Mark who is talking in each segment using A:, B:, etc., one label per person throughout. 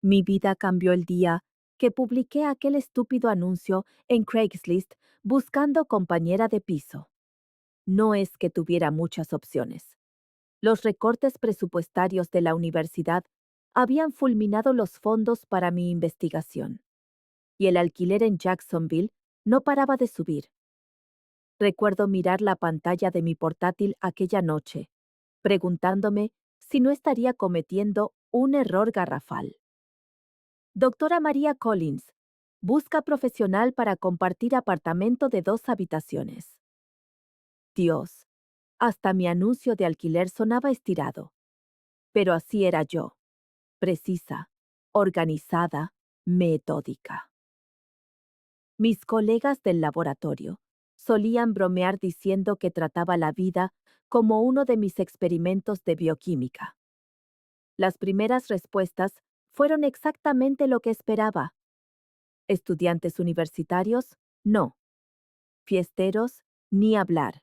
A: Mi vida cambió el día que publiqué aquel estúpido anuncio en Craigslist buscando compañera de piso. No es que tuviera muchas opciones. Los recortes presupuestarios de la universidad habían fulminado los fondos para mi investigación, y el alquiler en Jacksonville no paraba de subir. Recuerdo mirar la pantalla de mi portátil aquella noche, preguntándome si no estaría cometiendo un error garrafal. Doctora María Collins, busca profesional para compartir apartamento de 2 habitaciones. Dios, hasta mi anuncio de alquiler sonaba estirado. Pero así era yo, precisa, organizada, metódica. Mis colegas del laboratorio solían bromear diciendo que trataba la vida como uno de mis experimentos de bioquímica. Las primeras respuestas fueron exactamente lo que esperaba. Estudiantes universitarios, no. Fiesteros, ni hablar.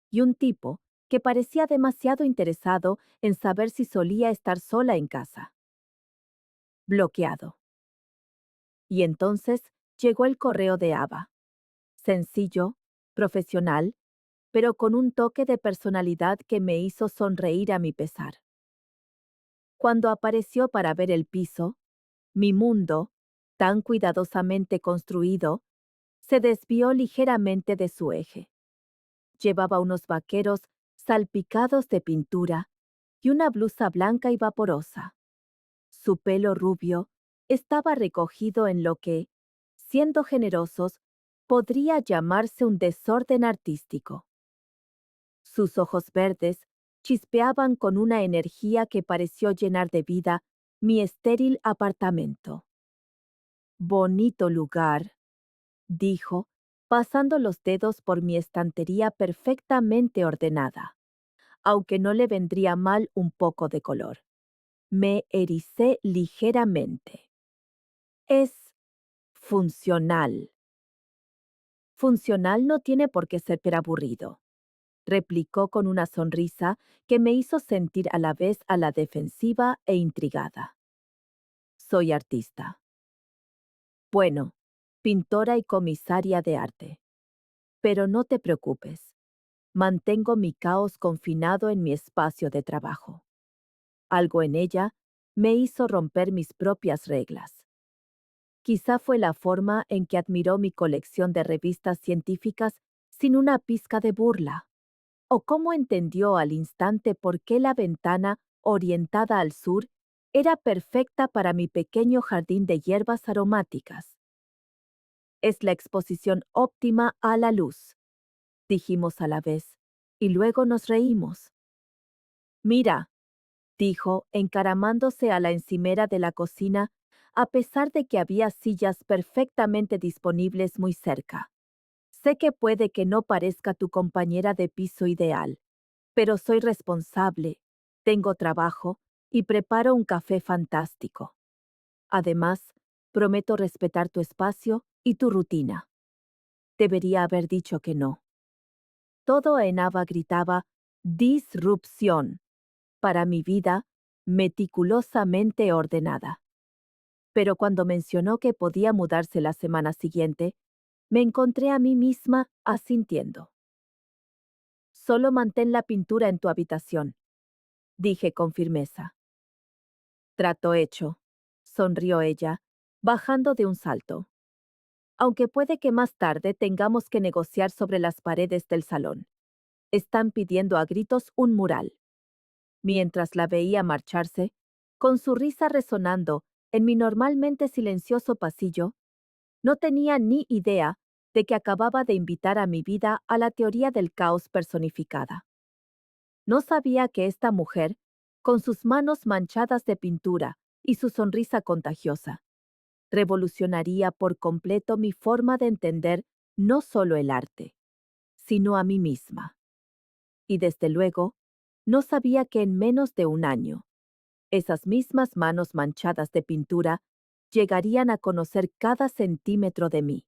A: Y un tipo que parecía demasiado interesado en saber si solía estar sola en casa. Bloqueado. Y entonces llegó el correo de Ava. Sencillo, profesional, pero con un toque de personalidad que me hizo sonreír a mi pesar. Cuando apareció para ver el piso, mi mundo, tan cuidadosamente construido, se desvió ligeramente de su eje. Llevaba unos vaqueros salpicados de pintura y una blusa blanca y vaporosa. Su pelo rubio estaba recogido en lo que, siendo generosos, podría llamarse un desorden artístico. Sus ojos verdes chispeaban con una energía que pareció llenar de vida mi estéril apartamento. Bonito lugar, dijo, pasando los dedos por mi estantería perfectamente ordenada, aunque no le vendría mal un poco de color. Me ericé ligeramente. Es funcional. Funcional no tiene por qué ser aburrido, replicó con una sonrisa que me hizo sentir a la vez a la defensiva e intrigada. Soy artista. Bueno, pintora y comisaria de arte. Pero no te preocupes. Mantengo mi caos confinado en mi espacio de trabajo. Algo en ella me hizo romper mis propias reglas. Quizá fue la forma en que admiró mi colección de revistas científicas sin una pizca de burla, o cómo entendió al instante por qué la ventana, orientada al sur, era perfecta para mi pequeño jardín de hierbas aromáticas. Es la exposición óptima a la luz, dijimos a la vez, y luego nos reímos. Mira, dijo, encaramándose a la encimera de la cocina, a pesar de que había sillas perfectamente disponibles muy cerca. Sé que puede que no parezca tu compañera de piso ideal, pero soy responsable, tengo trabajo y preparo un café fantástico. Además, prometo respetar tu espacio y tu rutina. Debería haber dicho que no. Todo en Ava gritaba disrupción para mi vida meticulosamente ordenada. Pero cuando mencionó que podía mudarse la semana siguiente, me encontré a mí misma asintiendo. Solo mantén la pintura en tu habitación, dije con firmeza. Trato hecho, sonrió ella, bajando de un salto. Aunque puede que más tarde tengamos que negociar sobre las paredes del salón. Están pidiendo a gritos un mural. Mientras la veía marcharse, con su risa resonando en mi normalmente silencioso pasillo, no tenía ni idea de que acababa de invitar a mi vida a la teoría del caos personificada. No sabía que esta mujer, con sus manos manchadas de pintura y su sonrisa contagiosa, revolucionaría por completo mi forma de entender no solo el arte, sino a mí misma. Y desde luego, no sabía que en menos de un año, esas mismas manos manchadas de pintura llegarían a conocer cada centímetro de mí,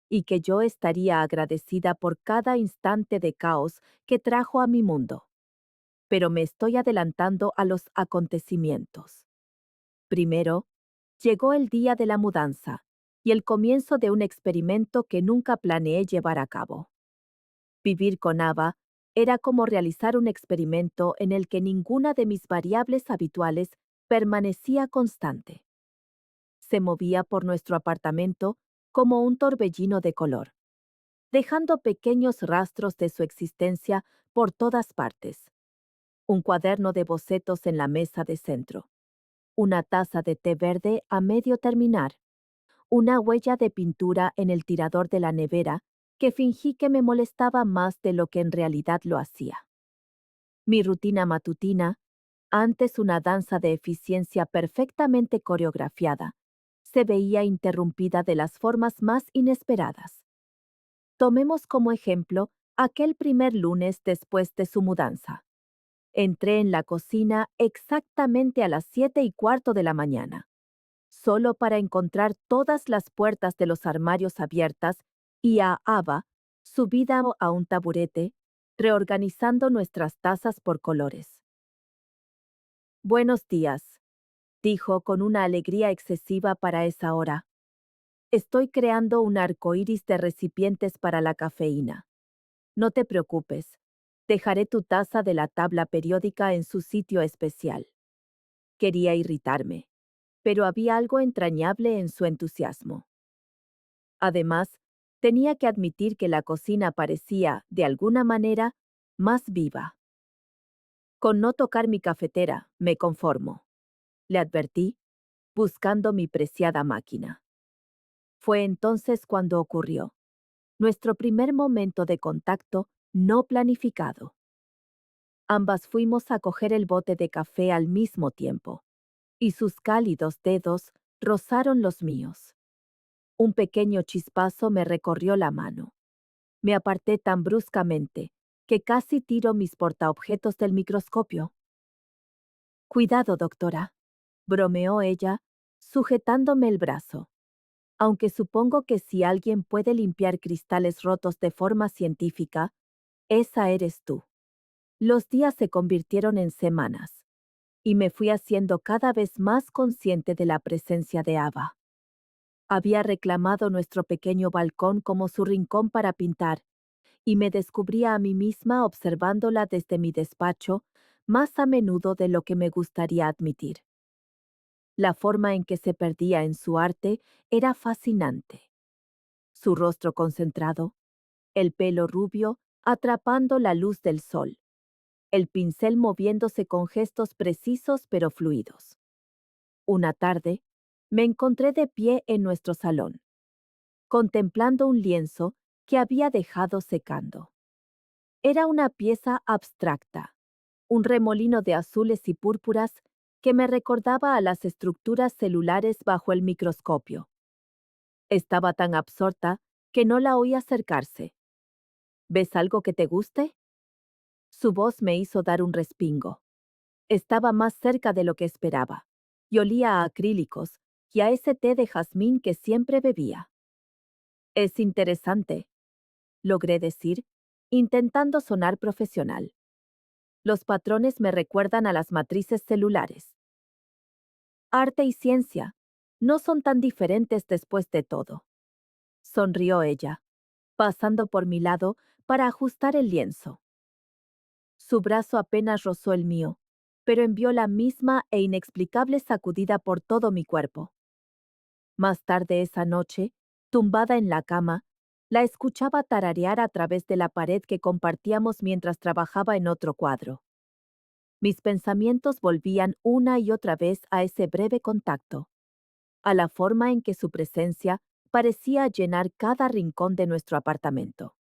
A: y que yo estaría agradecida por cada instante de caos que trajo a mi mundo. Pero me estoy adelantando a los acontecimientos. Primero, Llegó el día de la mudanza y el comienzo de un experimento que nunca planeé llevar a cabo. Vivir con Ava era como realizar un experimento en el que ninguna de mis variables habituales permanecía constante. Se movía por nuestro apartamento como un torbellino de color, dejando pequeños rastros de su existencia por todas partes. Un cuaderno de bocetos en la mesa de centro, una taza de té verde a medio terminar, una huella de pintura en el tirador de la nevera que fingí que me molestaba más de lo que en realidad lo hacía. Mi rutina matutina, antes una danza de eficiencia perfectamente coreografiada, se veía interrumpida de las formas más inesperadas. Tomemos como ejemplo aquel primer lunes después de su mudanza. Entré en la cocina exactamente a las 7:15 de la mañana, solo para encontrar todas las puertas de los armarios abiertas y a Ava subida a un taburete, reorganizando nuestras tazas por colores. Buenos días, dijo con una alegría excesiva para esa hora. Estoy creando un arco iris de recipientes para la cafeína. No te preocupes, dejaré tu taza de la tabla periódica en su sitio especial. Quería irritarme, pero había algo entrañable en su entusiasmo. Además, tenía que admitir que la cocina parecía, de alguna manera, más viva. Con no tocar mi cafetera, me conformo, le advertí, buscando mi preciada máquina. Fue entonces cuando ocurrió nuestro primer momento de contacto no planificado. Ambas fuimos a coger el bote de café al mismo tiempo, y sus cálidos dedos rozaron los míos. Un pequeño chispazo me recorrió la mano. Me aparté tan bruscamente que casi tiro mis portaobjetos del microscopio. Cuidado, doctora, bromeó ella, sujetándome el brazo. Aunque supongo que si alguien puede limpiar cristales rotos de forma científica, esa eres tú. Los días se convirtieron en semanas, y me fui haciendo cada vez más consciente de la presencia de Ava. Había reclamado nuestro pequeño balcón como su rincón para pintar, y me descubría a mí misma observándola desde mi despacho más a menudo de lo que me gustaría admitir. La forma en que se perdía en su arte era fascinante. Su rostro concentrado, el pelo rubio atrapando la luz del sol, el pincel moviéndose con gestos precisos pero fluidos. Una tarde, me encontré de pie en nuestro salón, contemplando un lienzo que había dejado secando. Era una pieza abstracta, un remolino de azules y púrpuras que me recordaba a las estructuras celulares bajo el microscopio. Estaba tan absorta que no la oí acercarse. ¿Ves algo que te guste? Su voz me hizo dar un respingo. Estaba más cerca de lo que esperaba, y olía a acrílicos y a ese té de jazmín que siempre bebía. Es interesante, logré decir, intentando sonar profesional. Los patrones me recuerdan a las matrices celulares. Arte y ciencia no son tan diferentes después de todo. Sonrió ella, pasando por mi lado para ajustar el lienzo. Su brazo apenas rozó el mío, pero envió la misma e inexplicable sacudida por todo mi cuerpo. Más tarde esa noche, tumbada en la cama, la escuchaba tararear a través de la pared que compartíamos mientras trabajaba en otro cuadro. Mis pensamientos volvían una y otra vez a ese breve contacto, a la forma en que su presencia parecía llenar cada rincón de nuestro apartamento.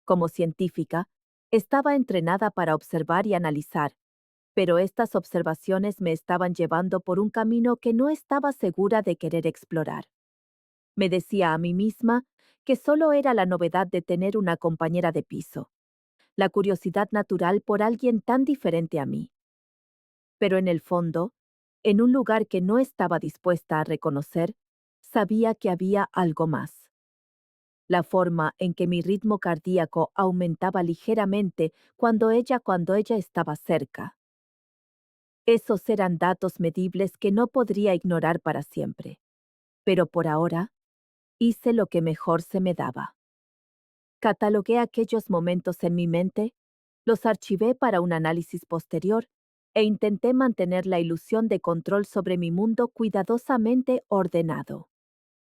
A: Como científica, estaba entrenada para observar y analizar, pero estas observaciones me estaban llevando por un camino que no estaba segura de querer explorar. Me decía a mí misma que solo era la novedad de tener una compañera de piso, la curiosidad natural por alguien tan diferente a mí. Pero en el fondo, en un lugar que no estaba dispuesta a reconocer, sabía que había algo más. La forma en que mi ritmo cardíaco aumentaba ligeramente cuando ella estaba cerca. Esos eran datos medibles que no podría ignorar para siempre. Pero por ahora, hice lo que mejor se me daba. Catalogué aquellos momentos en mi mente, los archivé para un análisis posterior e intenté mantener la ilusión de control sobre mi mundo cuidadosamente ordenado,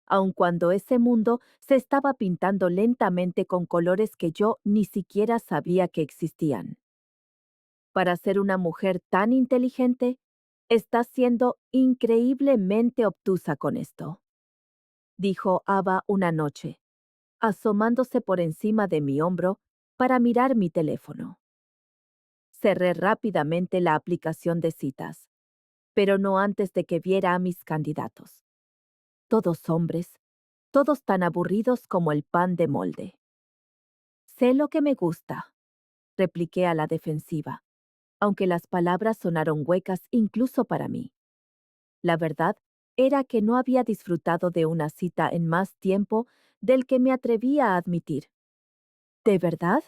A: aun cuando ese mundo se estaba pintando lentamente con colores que yo ni siquiera sabía que existían. Para ser una mujer tan inteligente, estás siendo increíblemente obtusa con esto, dijo Ava una noche, asomándose por encima de mi hombro para mirar mi teléfono. Cerré rápidamente la aplicación de citas, pero no antes de que viera a mis candidatos. Todos hombres, todos tan aburridos como el pan de molde. Sé lo que me gusta, repliqué a la defensiva, aunque las palabras sonaron huecas incluso para mí. La verdad era que no había disfrutado de una cita en más tiempo del que me atrevía a admitir. ¿De verdad?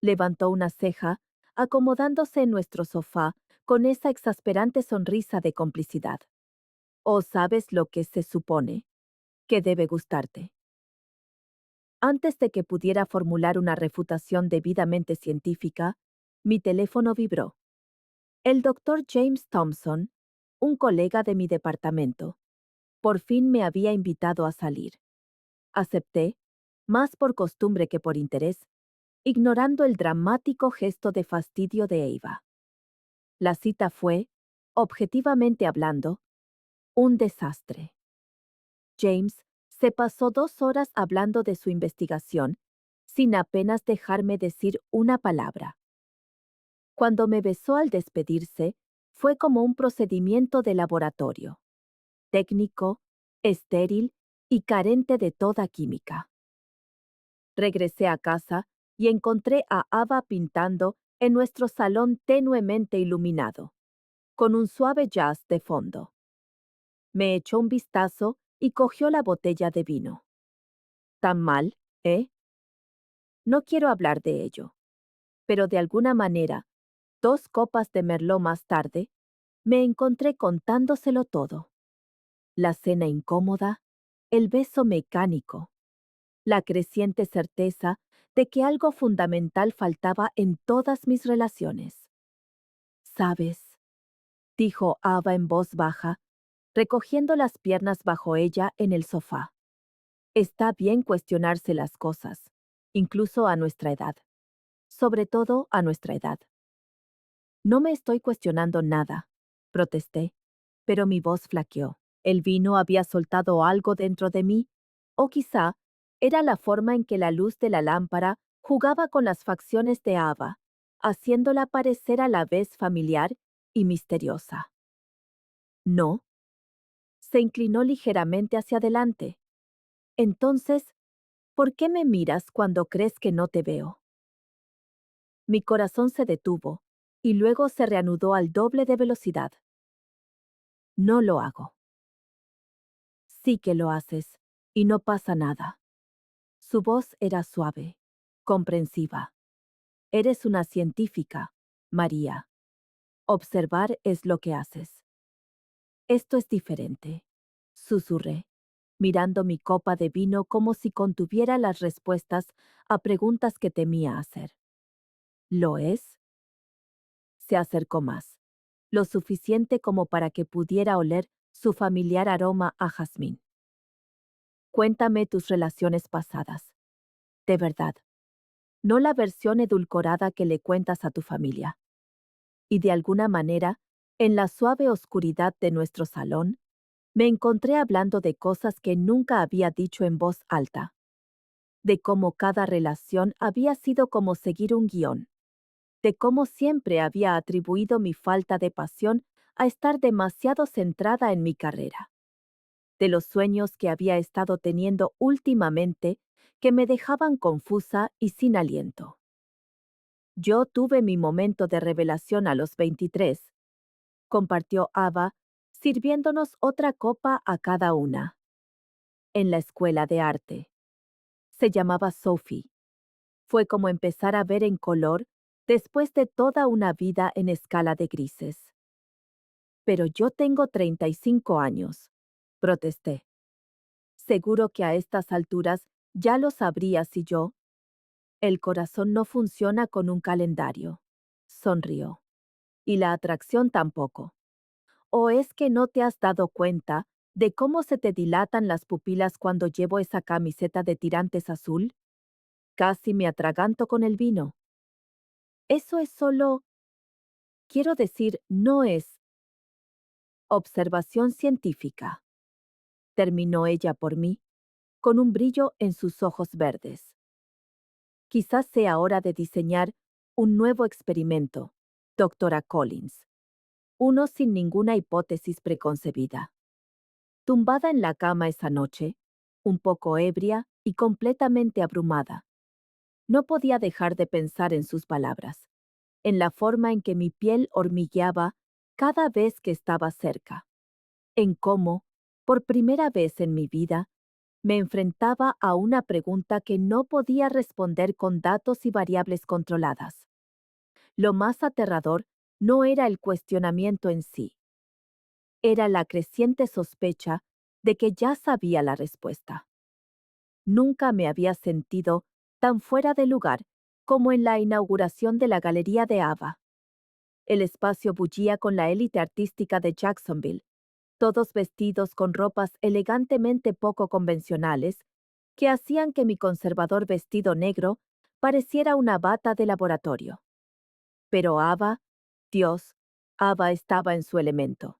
A: Levantó una ceja, acomodándose en nuestro sofá con esa exasperante sonrisa de complicidad. ¿O sabes lo que se supone? Que debe gustarte. Antes de que pudiera formular una refutación debidamente científica, mi teléfono vibró. El doctor James Thompson, un colega de mi departamento, por fin me había invitado a salir. Acepté, más por costumbre que por interés, ignorando el dramático gesto de fastidio de Eva. La cita fue, objetivamente hablando, un desastre. James se pasó 2 horas hablando de su investigación, sin apenas dejarme decir una palabra. Cuando me besó al despedirse, fue como un procedimiento de laboratorio, técnico, estéril y carente de toda química. Regresé a casa y encontré a Ava pintando en nuestro salón tenuemente iluminado, con un suave jazz de fondo. Me echó un vistazo y cogió la botella de vino. ¿Tan mal, eh? No quiero hablar de ello, pero de alguna manera, 2 copas de Merlot más tarde, me encontré contándoselo todo. La cena incómoda, el beso mecánico, la creciente certeza de que algo fundamental faltaba en todas mis relaciones. ¿Sabes?, dijo Ava en voz baja, recogiendo las piernas bajo ella en el sofá. Está bien cuestionarse las cosas, incluso a nuestra edad. Sobre todo a nuestra edad. No me estoy cuestionando nada, protesté, pero mi voz flaqueó. El vino había soltado algo dentro de mí, o quizá era la forma en que la luz de la lámpara jugaba con las facciones de Ava, haciéndola parecer a la vez familiar y misteriosa. No. Se inclinó ligeramente hacia adelante. Entonces, ¿por qué me miras cuando crees que no te veo? Mi corazón se detuvo, y luego se reanudó al doble de velocidad. No lo hago. Sí que lo haces, y no pasa nada. Su voz era suave, comprensiva. Eres una científica, María. Observar es lo que haces. Esto es diferente, susurré, mirando mi copa de vino como si contuviera las respuestas a preguntas que temía hacer. ¿Lo es? Se acercó más, lo suficiente como para que pudiera oler su familiar aroma a jazmín. Cuéntame tus relaciones pasadas. De verdad. No la versión edulcorada que le cuentas a tu familia. Y de alguna manera, en la suave oscuridad de nuestro salón, me encontré hablando de cosas que nunca había dicho en voz alta. De cómo cada relación había sido como seguir un guión. De cómo siempre había atribuido mi falta de pasión a estar demasiado centrada en mi carrera. De los sueños que había estado teniendo últimamente que me dejaban confusa y sin aliento. Yo tuve mi momento de revelación a los 23, compartió Ava, sirviéndonos otra copa a cada una. En la escuela de arte. Se llamaba Sophie. Fue como empezar a ver en color después de toda una vida en escala de grises. Pero yo tengo 35 años, protesté. Seguro que a estas alturas ya lo sabría si yo. El corazón no funciona con un calendario, sonrió. Y la atracción tampoco. ¿O es que no te has dado cuenta de cómo se te dilatan las pupilas cuando llevo esa camiseta de tirantes azul? Casi me atraganto con el vino. Eso es solo, quiero decir, no es observación científica. Terminó ella por mí, con un brillo en sus ojos verdes. Quizás sea hora de diseñar un nuevo experimento, doctora Collins. Uno sin ninguna hipótesis preconcebida. Tumbada en la cama esa noche, un poco ebria y completamente abrumada, no podía dejar de pensar en sus palabras, en la forma en que mi piel hormigueaba cada vez que estaba cerca, en cómo, por primera vez en mi vida, me enfrentaba a una pregunta que no podía responder con datos y variables controladas. Lo más aterrador no era el cuestionamiento en sí, era la creciente sospecha de que ya sabía la respuesta. Nunca me había sentido tan fuera de lugar como en la inauguración de la Galería de Ava. El espacio bullía con la élite artística de Jacksonville, todos vestidos con ropas elegantemente poco convencionales, que hacían que mi conservador vestido negro pareciera una bata de laboratorio. Pero Ava, Dios, Ava estaba en su elemento.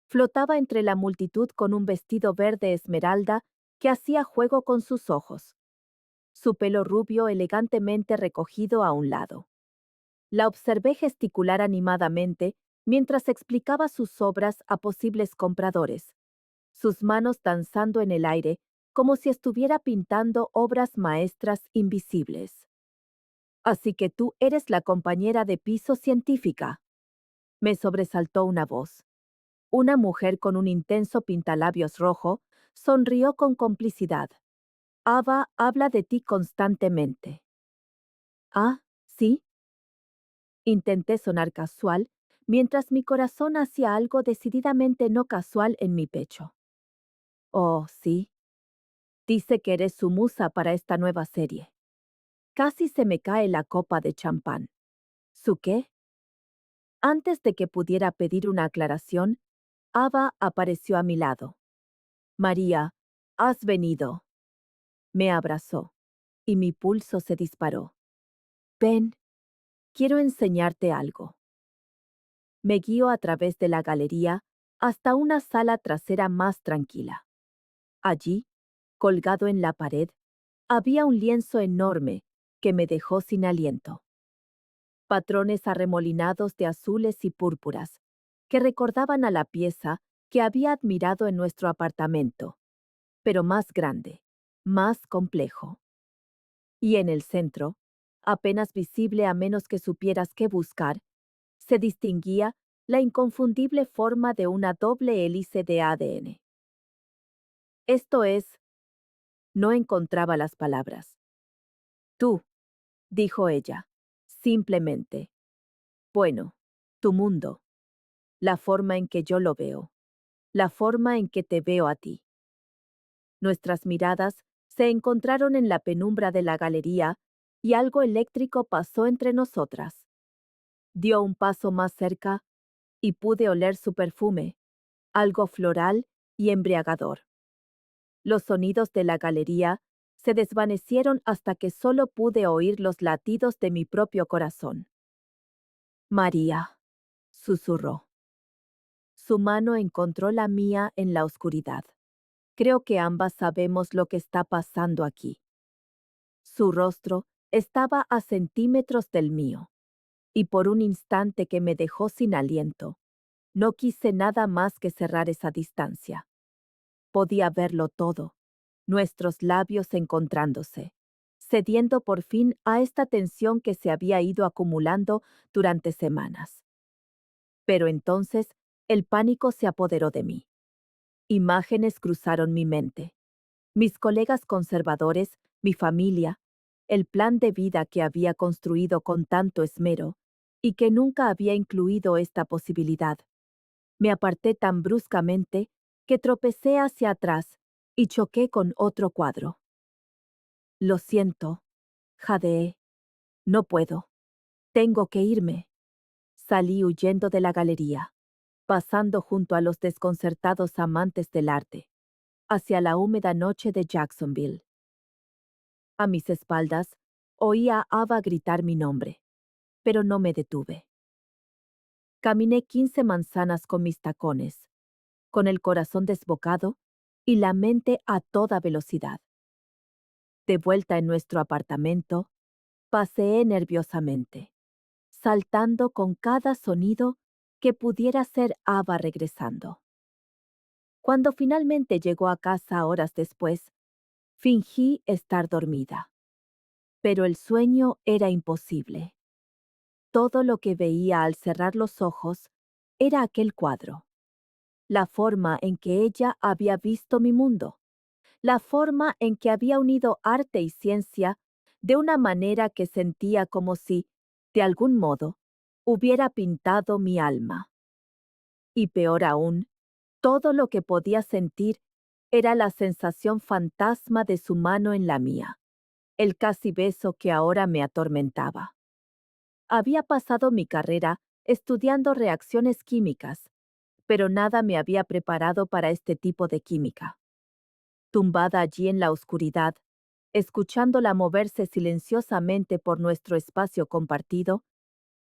A: Flotaba entre la multitud con un vestido verde esmeralda que hacía juego con sus ojos. Su pelo rubio elegantemente recogido a un lado. La observé gesticular animadamente mientras explicaba sus obras a posibles compradores, sus manos danzando en el aire como si estuviera pintando obras maestras invisibles. Así que tú eres la compañera de piso científica. Me sobresaltó una voz. Una mujer con un intenso pintalabios rojo sonrió con complicidad. Ava habla de ti constantemente. Ah, ¿sí? Intenté sonar casual, mientras mi corazón hacía algo decididamente no casual en mi pecho. Oh, sí. Dice que eres su musa para esta nueva serie. Casi se me cae la copa de champán. ¿Su qué? Antes de que pudiera pedir una aclaración, Ava apareció a mi lado. María, has venido. Me abrazó, y mi pulso se disparó. Ven, quiero enseñarte algo. Me guió a través de la galería hasta una sala trasera más tranquila. Allí, colgado en la pared, había un lienzo enorme que me dejó sin aliento. Patrones arremolinados de azules y púrpuras, que recordaban a la pieza que había admirado en nuestro apartamento, pero más grande, más complejo. Y en el centro, apenas visible a menos que supieras qué buscar, se distinguía la inconfundible forma de una doble hélice de ADN. Esto es, no encontraba las palabras. Tú, dijo ella, simplemente. Bueno, tu mundo, la forma en que yo lo veo, la forma en que te veo a ti. Nuestras miradas se encontraron en la penumbra de la galería y algo eléctrico pasó entre nosotras. Dio un paso más cerca y pude oler su perfume, algo floral y embriagador. Los sonidos de la galería se desvanecieron hasta que solo pude oír los latidos de mi propio corazón. María, susurró. Su mano encontró la mía en la oscuridad. Creo que ambas sabemos lo que está pasando aquí. Su rostro estaba a centímetros del mío, y por un instante que me dejó sin aliento, no quise nada más que cerrar esa distancia. Podía verlo todo, nuestros labios encontrándose, cediendo por fin a esta tensión que se había ido acumulando durante semanas. Pero entonces el pánico se apoderó de mí. Imágenes cruzaron mi mente. Mis colegas conservadores, mi familia, el plan de vida que había construido con tanto esmero y que nunca había incluido esta posibilidad. Me aparté tan bruscamente que tropecé hacia atrás y choqué con otro cuadro. Lo siento, jadeé. No puedo. Tengo que irme. Salí huyendo de la galería, pasando junto a los desconcertados amantes del arte, hacia la húmeda noche de Jacksonville. A mis espaldas, oí a Ava gritar mi nombre, pero no me detuve. Caminé 15 manzanas con mis tacones, con el corazón desbocado y la mente a toda velocidad. De vuelta en nuestro apartamento, paseé nerviosamente, saltando con cada sonido que pudiera ser Ava regresando. Cuando finalmente llegó a casa horas después, fingí estar dormida. Pero el sueño era imposible. Todo lo que veía al cerrar los ojos era aquel cuadro, la forma en que ella había visto mi mundo, la forma en que había unido arte y ciencia de una manera que sentía como si, de algún modo, hubiera pintado mi alma. Y peor aún, todo lo que podía sentir era la sensación fantasma de su mano en la mía, el casi beso que ahora me atormentaba. Había pasado mi carrera estudiando reacciones químicas, pero nada me había preparado para este tipo de química. Tumbada allí en la oscuridad, escuchándola moverse silenciosamente por nuestro espacio compartido,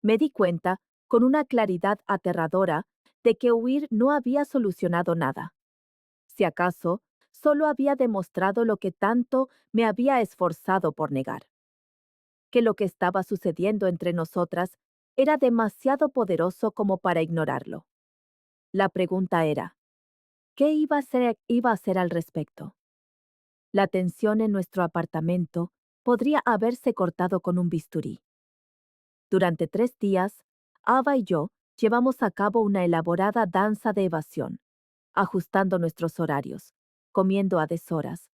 A: me di cuenta, con una claridad aterradora, de que huir no había solucionado nada. Si acaso, solo había demostrado lo que tanto me había esforzado por negar: que lo que estaba sucediendo entre nosotras era demasiado poderoso como para ignorarlo. La pregunta era, ¿qué iba a hacer al respecto? La tensión en nuestro apartamento podría haberse cortado con un bisturí. Durante 3 días, Ava y yo llevamos a cabo una elaborada danza de evasión, ajustando nuestros horarios, comiendo a deshoras,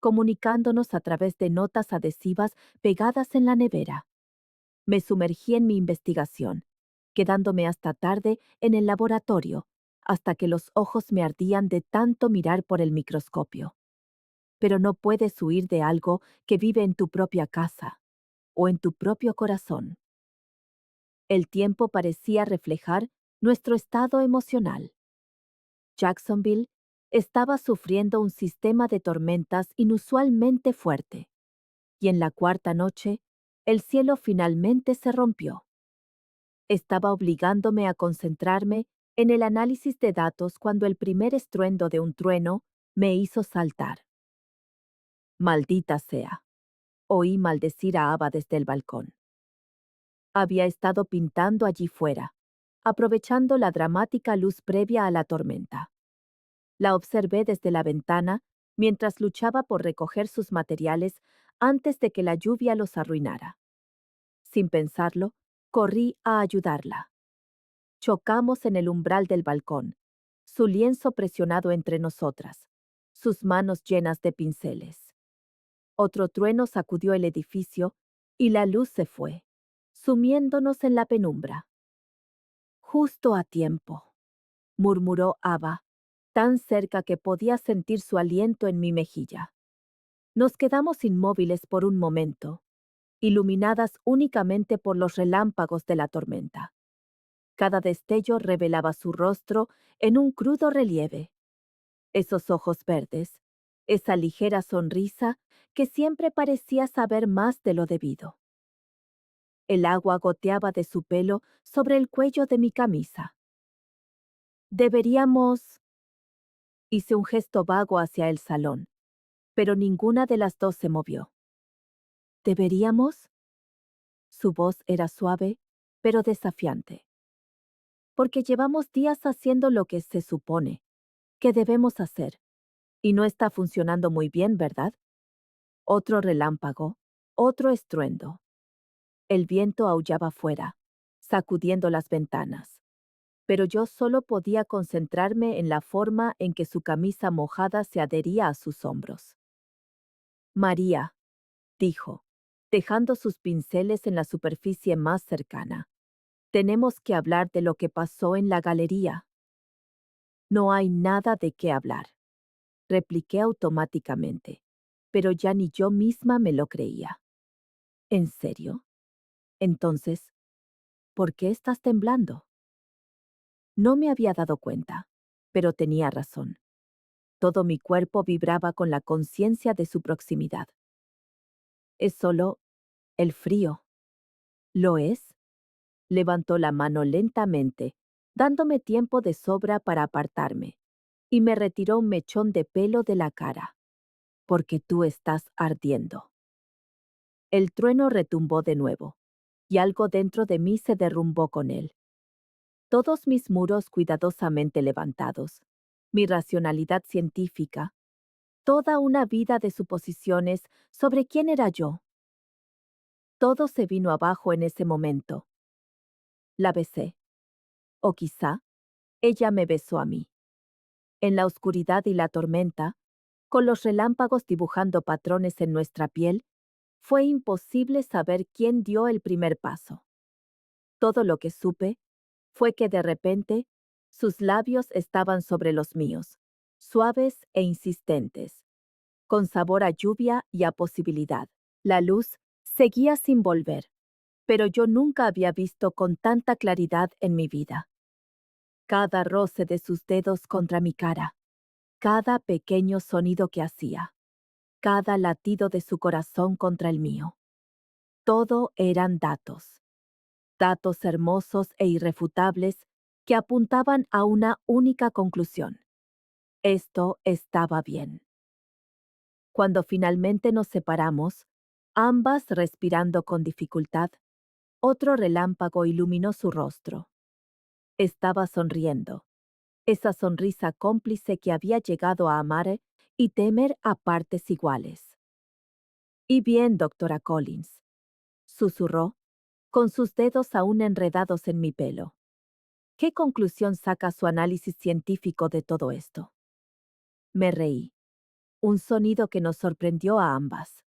A: comunicándonos a través de notas adhesivas pegadas en la nevera. Me sumergí en mi investigación, quedándome hasta tarde en el laboratorio, hasta que los ojos me ardían de tanto mirar por el microscopio. Pero no puedes huir de algo que vive en tu propia casa o en tu propio corazón. El tiempo parecía reflejar nuestro estado emocional. Jacksonville estaba sufriendo un sistema de tormentas inusualmente fuerte, y en la cuarta noche, el cielo finalmente se rompió. Estaba obligándome a concentrarme en el análisis de datos cuando el primer estruendo de un trueno me hizo saltar. Maldita sea. Oí maldecir a Ava desde el balcón. Había estado pintando allí fuera, aprovechando la dramática luz previa a la tormenta. La observé desde la ventana mientras luchaba por recoger sus materiales antes de que la lluvia los arruinara. Sin pensarlo, corrí a ayudarla. Chocamos en el umbral del balcón, su lienzo presionado entre nosotras, sus manos llenas de pinceles. Otro trueno sacudió el edificio y la luz se fue, sumiéndonos en la penumbra. Justo a tiempo, murmuró Ava, tan cerca que podía sentir su aliento en mi mejilla. Nos quedamos inmóviles por un momento, iluminadas únicamente por los relámpagos de la tormenta. Cada destello revelaba su rostro en un crudo relieve. Esos ojos verdes, esa ligera sonrisa que siempre parecía saber más de lo debido. El agua goteaba de su pelo sobre el cuello de mi camisa. Deberíamos... Hice un gesto vago hacia el salón, pero ninguna de las dos se movió. ¿Deberíamos? Su voz era suave, pero desafiante. Porque llevamos días haciendo lo que se supone que debemos hacer, y no está funcionando muy bien, ¿verdad? Otro relámpago, otro estruendo. El viento aullaba fuera, sacudiendo las ventanas, pero yo solo podía concentrarme en la forma en que su camisa mojada se adhería a sus hombros. María, dijo, dejando sus pinceles en la superficie más cercana. Tenemos que hablar de lo que pasó en la galería. No hay nada de qué hablar, repliqué automáticamente, pero ya ni yo misma me lo creía. ¿En serio? Entonces, ¿por qué estás temblando? No me había dado cuenta, pero tenía razón. Todo mi cuerpo vibraba con la conciencia de su proximidad. Es solo el frío. ¿Lo es? Levantó la mano lentamente, dándome tiempo de sobra para apartarme, y me retiró un mechón de pelo de la cara. Porque tú estás ardiendo. El trueno retumbó de nuevo, y algo dentro de mí se derrumbó con él. Todos mis muros cuidadosamente levantados, mi racionalidad científica, toda una vida de suposiciones sobre quién era yo. Todo se vino abajo en ese momento. La besé. O quizá, ella me besó a mí. En la oscuridad y la tormenta, con los relámpagos dibujando patrones en nuestra piel, fue imposible saber quién dio el primer paso. Todo lo que supe fue que de repente sus labios estaban sobre los míos, suaves e insistentes, con sabor a lluvia y a posibilidad. La luz seguía sin volver, pero yo nunca había visto con tanta claridad en mi vida. Cada roce de sus dedos contra mi cara, cada pequeño sonido que hacía, cada latido de su corazón contra el mío. Todo eran datos. Datos hermosos e irrefutables que apuntaban a una única conclusión. Esto estaba bien. Cuando finalmente nos separamos, ambas respirando con dificultad, otro relámpago iluminó su rostro. Estaba sonriendo, esa sonrisa cómplice que había llegado a amar y temer a partes iguales. Y bien, doctora Collins, susurró, con sus dedos aún enredados en mi pelo. ¿Qué conclusión saca su análisis científico de todo esto? Me reí. Un sonido que nos sorprendió a ambas.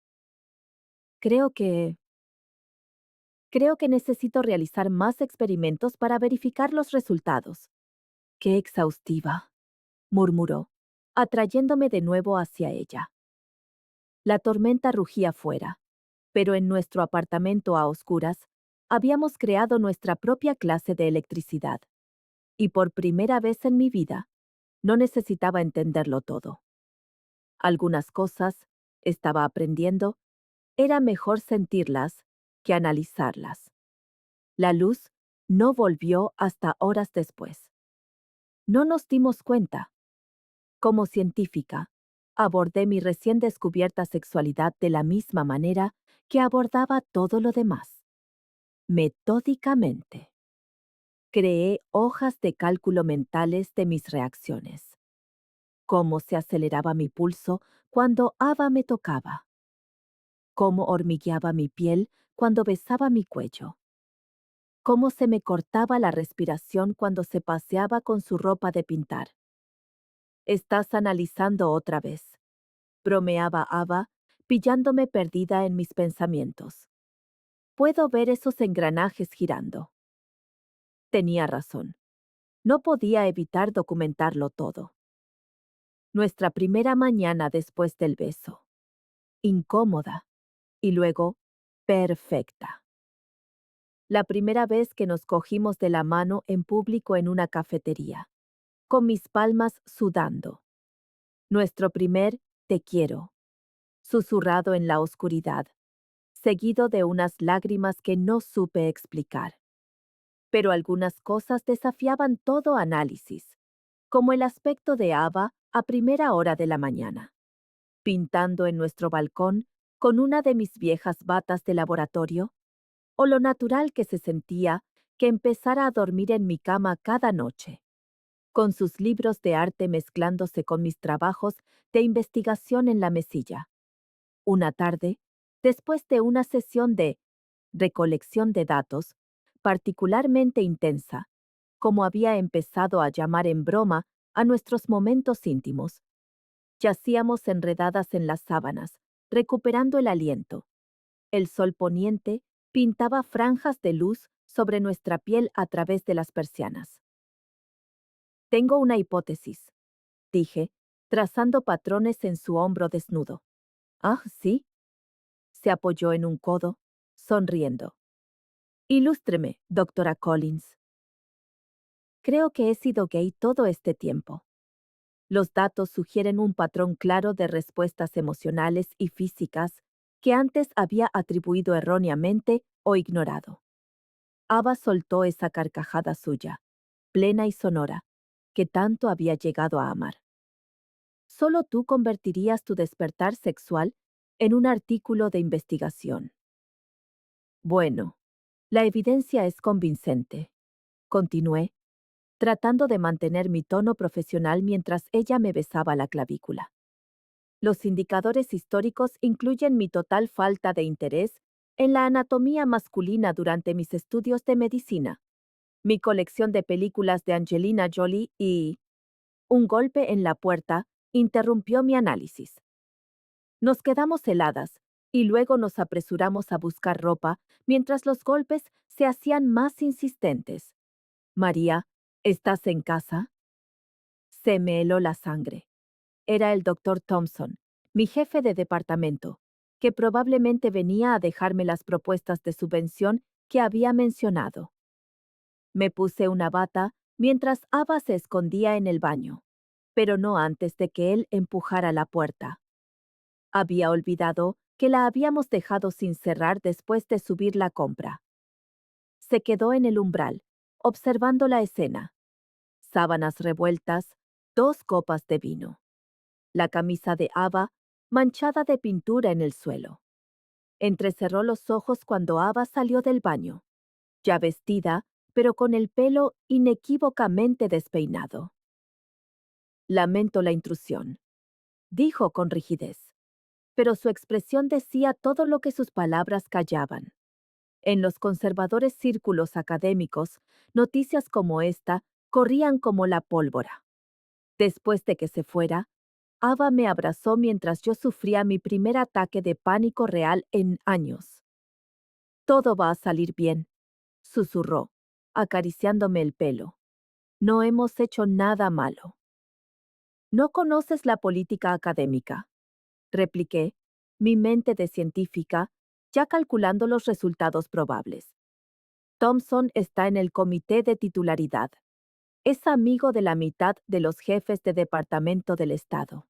A: Creo que... Creo que necesito realizar más experimentos para verificar los resultados. Qué exhaustiva, murmuró, atrayéndome de nuevo hacia ella. La tormenta rugía fuera, pero en nuestro apartamento a oscuras, habíamos creado nuestra propia clase de electricidad. Y por primera vez en mi vida, no necesitaba entenderlo todo. Algunas cosas, estaba aprendiendo, era mejor sentirlas que analizarlas. La luz no volvió hasta horas después. No nos dimos cuenta. Como científica, abordé mi recién descubierta sexualidad de la misma manera que abordaba todo lo demás. Metódicamente. Creé hojas de cálculo mentales de mis reacciones. Cómo se aceleraba mi pulso cuando Ava me tocaba. Cómo hormigueaba mi piel cuando besaba mi cuello. Cómo se me cortaba la respiración cuando se paseaba con su ropa de pintar. Estás analizando otra vez, bromeaba Ava, pillándome perdida en mis pensamientos. Puedo ver esos engranajes girando. Tenía razón. No podía evitar documentarlo todo. Nuestra primera mañana después del beso. Incómoda. Y luego, perfecta. La primera vez que nos cogimos de la mano en público en una cafetería, con mis palmas sudando. Nuestro primer te quiero, susurrado en la oscuridad, seguido de unas lágrimas que no supe explicar. Pero algunas cosas desafiaban todo análisis, como el aspecto de Ava a primera hora de la mañana, pintando en nuestro balcón con una de mis viejas batas de laboratorio, o lo natural que se sentía que empezara a dormir en mi cama cada noche, con sus libros de arte mezclándose con mis trabajos de investigación en la mesilla. Una tarde, después de una sesión de recolección de datos, particularmente intensa, como había empezado a llamar en broma a nuestros momentos íntimos, yacíamos enredadas en las sábanas, recuperando el aliento. El sol poniente pintaba franjas de luz sobre nuestra piel a través de las persianas. Tengo una hipótesis, dije, trazando patrones en su hombro desnudo. Ah, sí. Se apoyó en un codo, sonriendo. Ilústreme, doctora Collins. Creo que he sido gay todo este tiempo. Los datos sugieren un patrón claro de respuestas emocionales y físicas que antes había atribuido erróneamente o ignorado. Ava soltó esa carcajada suya, plena y sonora, que tanto había llegado a amar. Solo tú convertirías tu despertar sexual en un artículo de investigación. Bueno, la evidencia es convincente. Continué, tratando de mantener mi tono profesional mientras ella me besaba la clavícula. Los indicadores históricos incluyen mi total falta de interés en la anatomía masculina durante mis estudios de medicina, mi colección de películas de Angelina Jolie y... Un golpe en la puerta interrumpió mi análisis. Nos quedamos heladas y luego nos apresuramos a buscar ropa mientras los golpes se hacían más insistentes. María, ¿estás en casa? Se me heló la sangre. Era el doctor Thompson, mi jefe de departamento, que probablemente venía a dejarme las propuestas de subvención que había mencionado. Me puse una bata mientras Ava se escondía en el baño, pero no antes de que él empujara la puerta. Había olvidado que la habíamos dejado sin cerrar después de subir la compra. Se quedó en el umbral, observando la escena. Sábanas revueltas, 2 copas de vino. La camisa de Ava, manchada de pintura en el suelo. Entrecerró los ojos cuando Ava salió del baño, ya vestida, pero con el pelo inequívocamente despeinado. Lamento la intrusión, dijo con rigidez, pero su expresión decía todo lo que sus palabras callaban. En los conservadores círculos académicos, noticias como esta corrían como la pólvora. Después de que se fuera, Ava me abrazó mientras yo sufría mi primer ataque de pánico real en años. Todo va a salir bien, susurró, acariciándome el pelo. No hemos hecho nada malo. No conoces la política académica, repliqué, mi mente de científica, ya calculando los resultados probables. Thompson está en el comité de titularidad. Es amigo de la mitad de los jefes de departamento del Estado.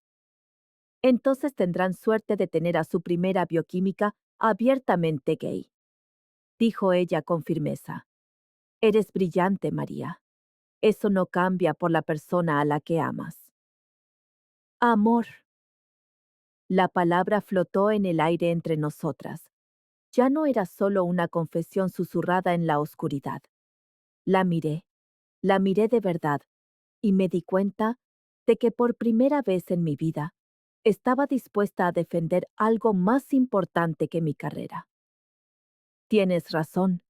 A: Entonces tendrán suerte de tener a su primera bioquímica abiertamente gay, dijo ella con firmeza. Eres brillante, María. Eso no cambia por la persona a la que amas. Amor. La palabra flotó en el aire entre nosotras. Ya no era solo una confesión susurrada en la oscuridad. La miré de verdad, y me di cuenta de que por primera vez en mi vida estaba dispuesta a defender algo más importante que mi carrera. Tienes razón,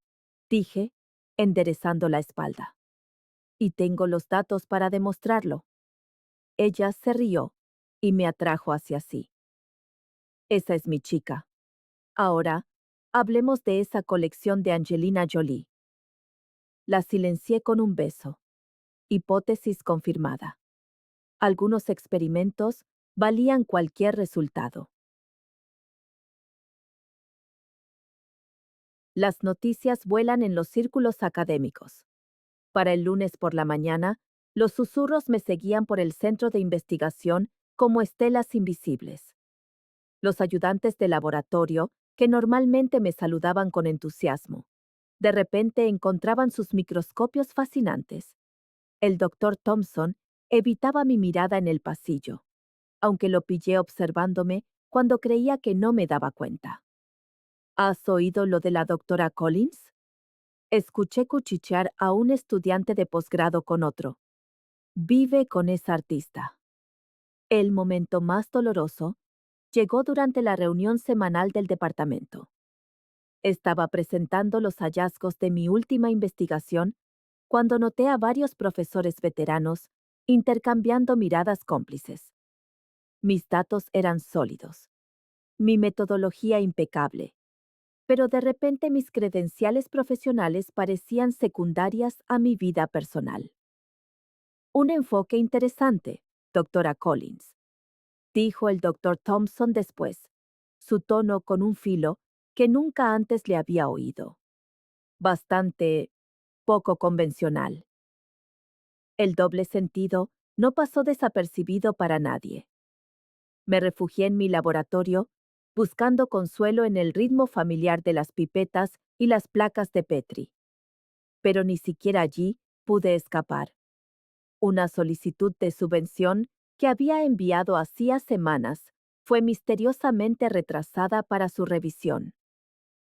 A: dije, enderezando la espalda. Y tengo los datos para demostrarlo. Ella se rió y me atrajo hacia sí. Esa es mi chica. Ahora, hablemos de esa colección de Angelina Jolie. La silencié con un beso. Hipótesis confirmada. Algunos experimentos valían cualquier resultado. Las noticias vuelan en los círculos académicos. Para el lunes por la mañana, los susurros me seguían por el centro de investigación como estelas invisibles. Los ayudantes de laboratorio, que normalmente me saludaban con entusiasmo, de repente encontraban sus microscopios fascinantes. El doctor Thompson evitaba mi mirada en el pasillo, aunque lo pillé observándome cuando creía que no me daba cuenta. ¿Has oído lo de la doctora Collins? Escuché cuchichear a un estudiante de posgrado con otro. Vive con esa artista. El momento más doloroso llegó durante la reunión semanal del departamento. Estaba presentando los hallazgos de mi última investigación cuando noté a varios profesores veteranos intercambiando miradas cómplices. Mis datos eran sólidos, mi metodología impecable, pero de repente mis credenciales profesionales parecían secundarias a mi vida personal. Un enfoque interesante, doctora Collins, dijo el doctor Thompson después, su tono con un filo que nunca antes le había oído. Bastante poco convencional. El doble sentido no pasó desapercibido para nadie. Me refugié en mi laboratorio, buscando consuelo en el ritmo familiar de las pipetas y las placas de Petri. Pero ni siquiera allí pude escapar. Una solicitud de subvención que había enviado hacía semanas fue misteriosamente retrasada para su revisión.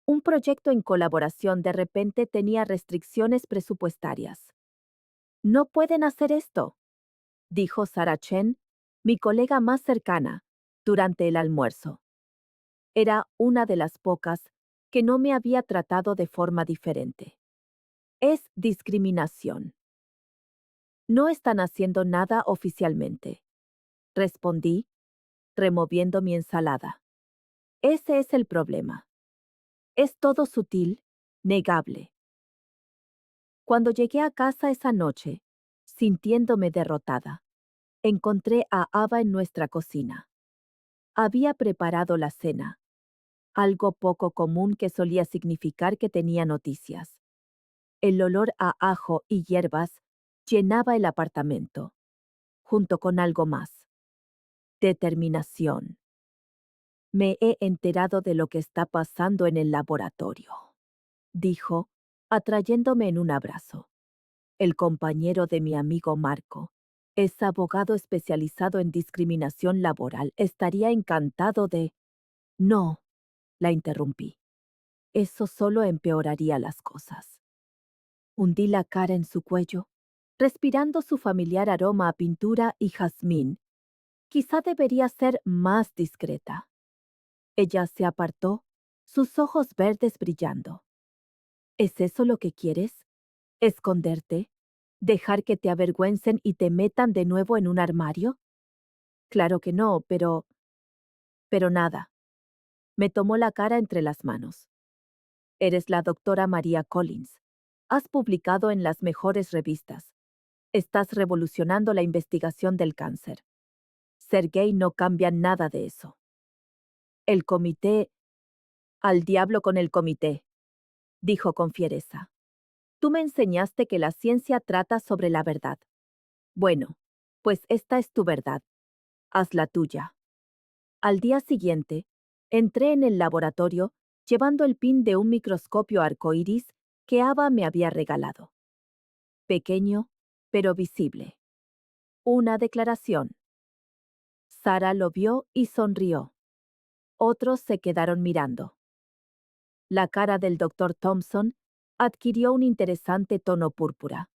A: Un proyecto en colaboración de repente tenía restricciones presupuestarias. «No pueden hacer esto», dijo Sarah Chen, mi colega más cercana, durante el almuerzo. Era una de las pocas que no me había tratado de forma diferente. Es discriminación. No están haciendo nada oficialmente, respondí, removiendo mi ensalada. Ese es el problema. Es todo sutil, negable. Cuando llegué a casa esa noche, sintiéndome derrotada, encontré a Ava en nuestra cocina. Había preparado la cena, algo poco común que solía significar que tenía noticias. El olor a ajo y hierbas llenaba el apartamento, junto con algo más. Determinación. Me he enterado de lo que está pasando en el laboratorio, dijo, atrayéndome en un abrazo. El compañero de mi amigo Marco es abogado especializado en discriminación laboral. Estaría encantado de... No, la interrumpí. Eso solo empeoraría las cosas. Hundí la cara en su cuello, respirando su familiar aroma a pintura y jazmín. Quizá debería ser más discreta. Ella se apartó, sus ojos verdes brillando. ¿Es eso lo que quieres? ¿Esconderte? ¿Dejar que te avergüencen y te metan de nuevo en un armario? Claro que no, pero... Pero nada. Me tomó la cara entre las manos. Eres la doctora María Collins. Has publicado en las mejores revistas. Estás revolucionando la investigación del cáncer. Ser gay no cambia nada de eso. El comité... Al diablo con el comité, dijo con fiereza. Tú me enseñaste que la ciencia trata sobre la verdad. Bueno, pues esta es tu verdad. Haz la tuya. Al día siguiente, entré en el laboratorio llevando el pin de un microscopio arcoíris que Ava me había regalado. Pequeño, pero visible. Una declaración. Sara lo vio y sonrió. Otros se quedaron mirando. La cara del doctor Thompson adquirió un interesante tono púrpura.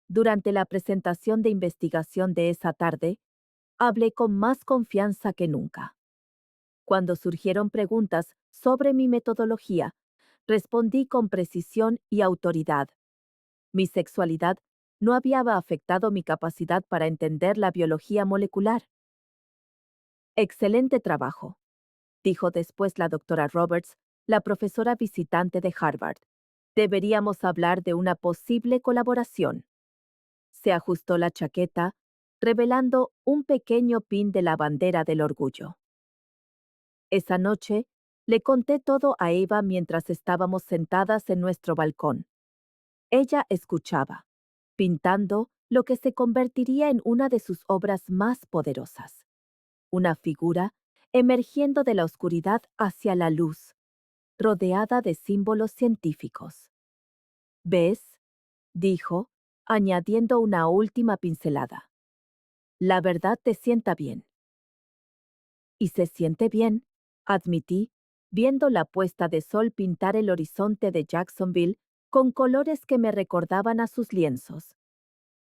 A: Durante la presentación de investigación de esa tarde, hablé con más confianza que nunca. Cuando surgieron preguntas sobre mi metodología, respondí con precisión y autoridad. Mi sexualidad no había afectado mi capacidad para entender la biología molecular. Excelente trabajo, dijo después la doctora Roberts, la profesora visitante de Harvard. Deberíamos hablar de una posible colaboración. Se ajustó la chaqueta, revelando un pequeño pin de la bandera del orgullo. Esa noche, le conté todo a Eva mientras estábamos sentadas en nuestro balcón. Ella escuchaba, pintando lo que se convertiría en una de sus obras más poderosas. Una figura emergiendo de la oscuridad hacia la luz, rodeada de símbolos científicos. ¿Ves?, dijo, añadiendo una última pincelada. La verdad te sienta bien. Y se siente bien, admití, viendo la puesta de sol pintar el horizonte de Jacksonville con colores que me recordaban a sus lienzos.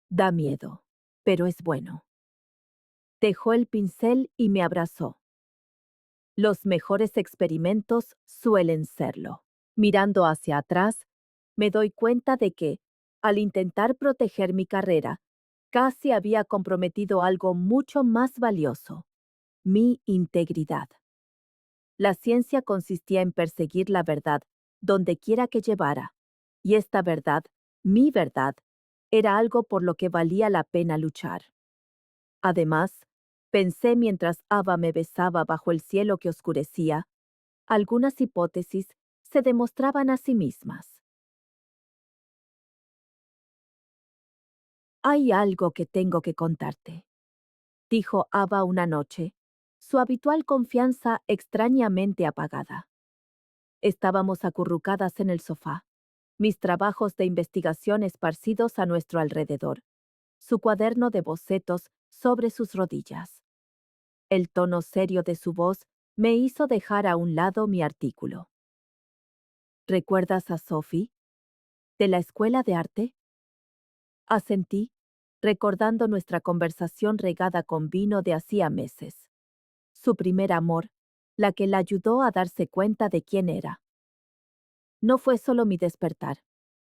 A: Da miedo, pero es bueno. Dejó el pincel y me abrazó. Los mejores experimentos suelen serlo. Mirando hacia atrás, me doy cuenta de que, al intentar proteger mi carrera, casi había comprometido algo mucho más valioso: mi integridad. La ciencia consistía en perseguir la verdad donde quiera que llevara, y esta verdad, mi verdad, era algo por lo que valía la pena luchar. Además, pensé mientras Ava me besaba bajo el cielo que oscurecía, algunas hipótesis se demostraban a sí mismas. Hay algo que tengo que contarte, dijo Ava una noche, su habitual confianza extrañamente apagada. Estábamos acurrucadas en el sofá, mis trabajos de investigación esparcidos a nuestro alrededor, su cuaderno de bocetos sobre sus rodillas. El tono serio de su voz me hizo dejar a un lado mi artículo. ¿Recuerdas a Sophie? ¿De la escuela de arte? Asentí, recordando nuestra conversación regada con vino de hacía meses. Su primer amor, la que la ayudó a darse cuenta de quién era. No fue solo mi despertar,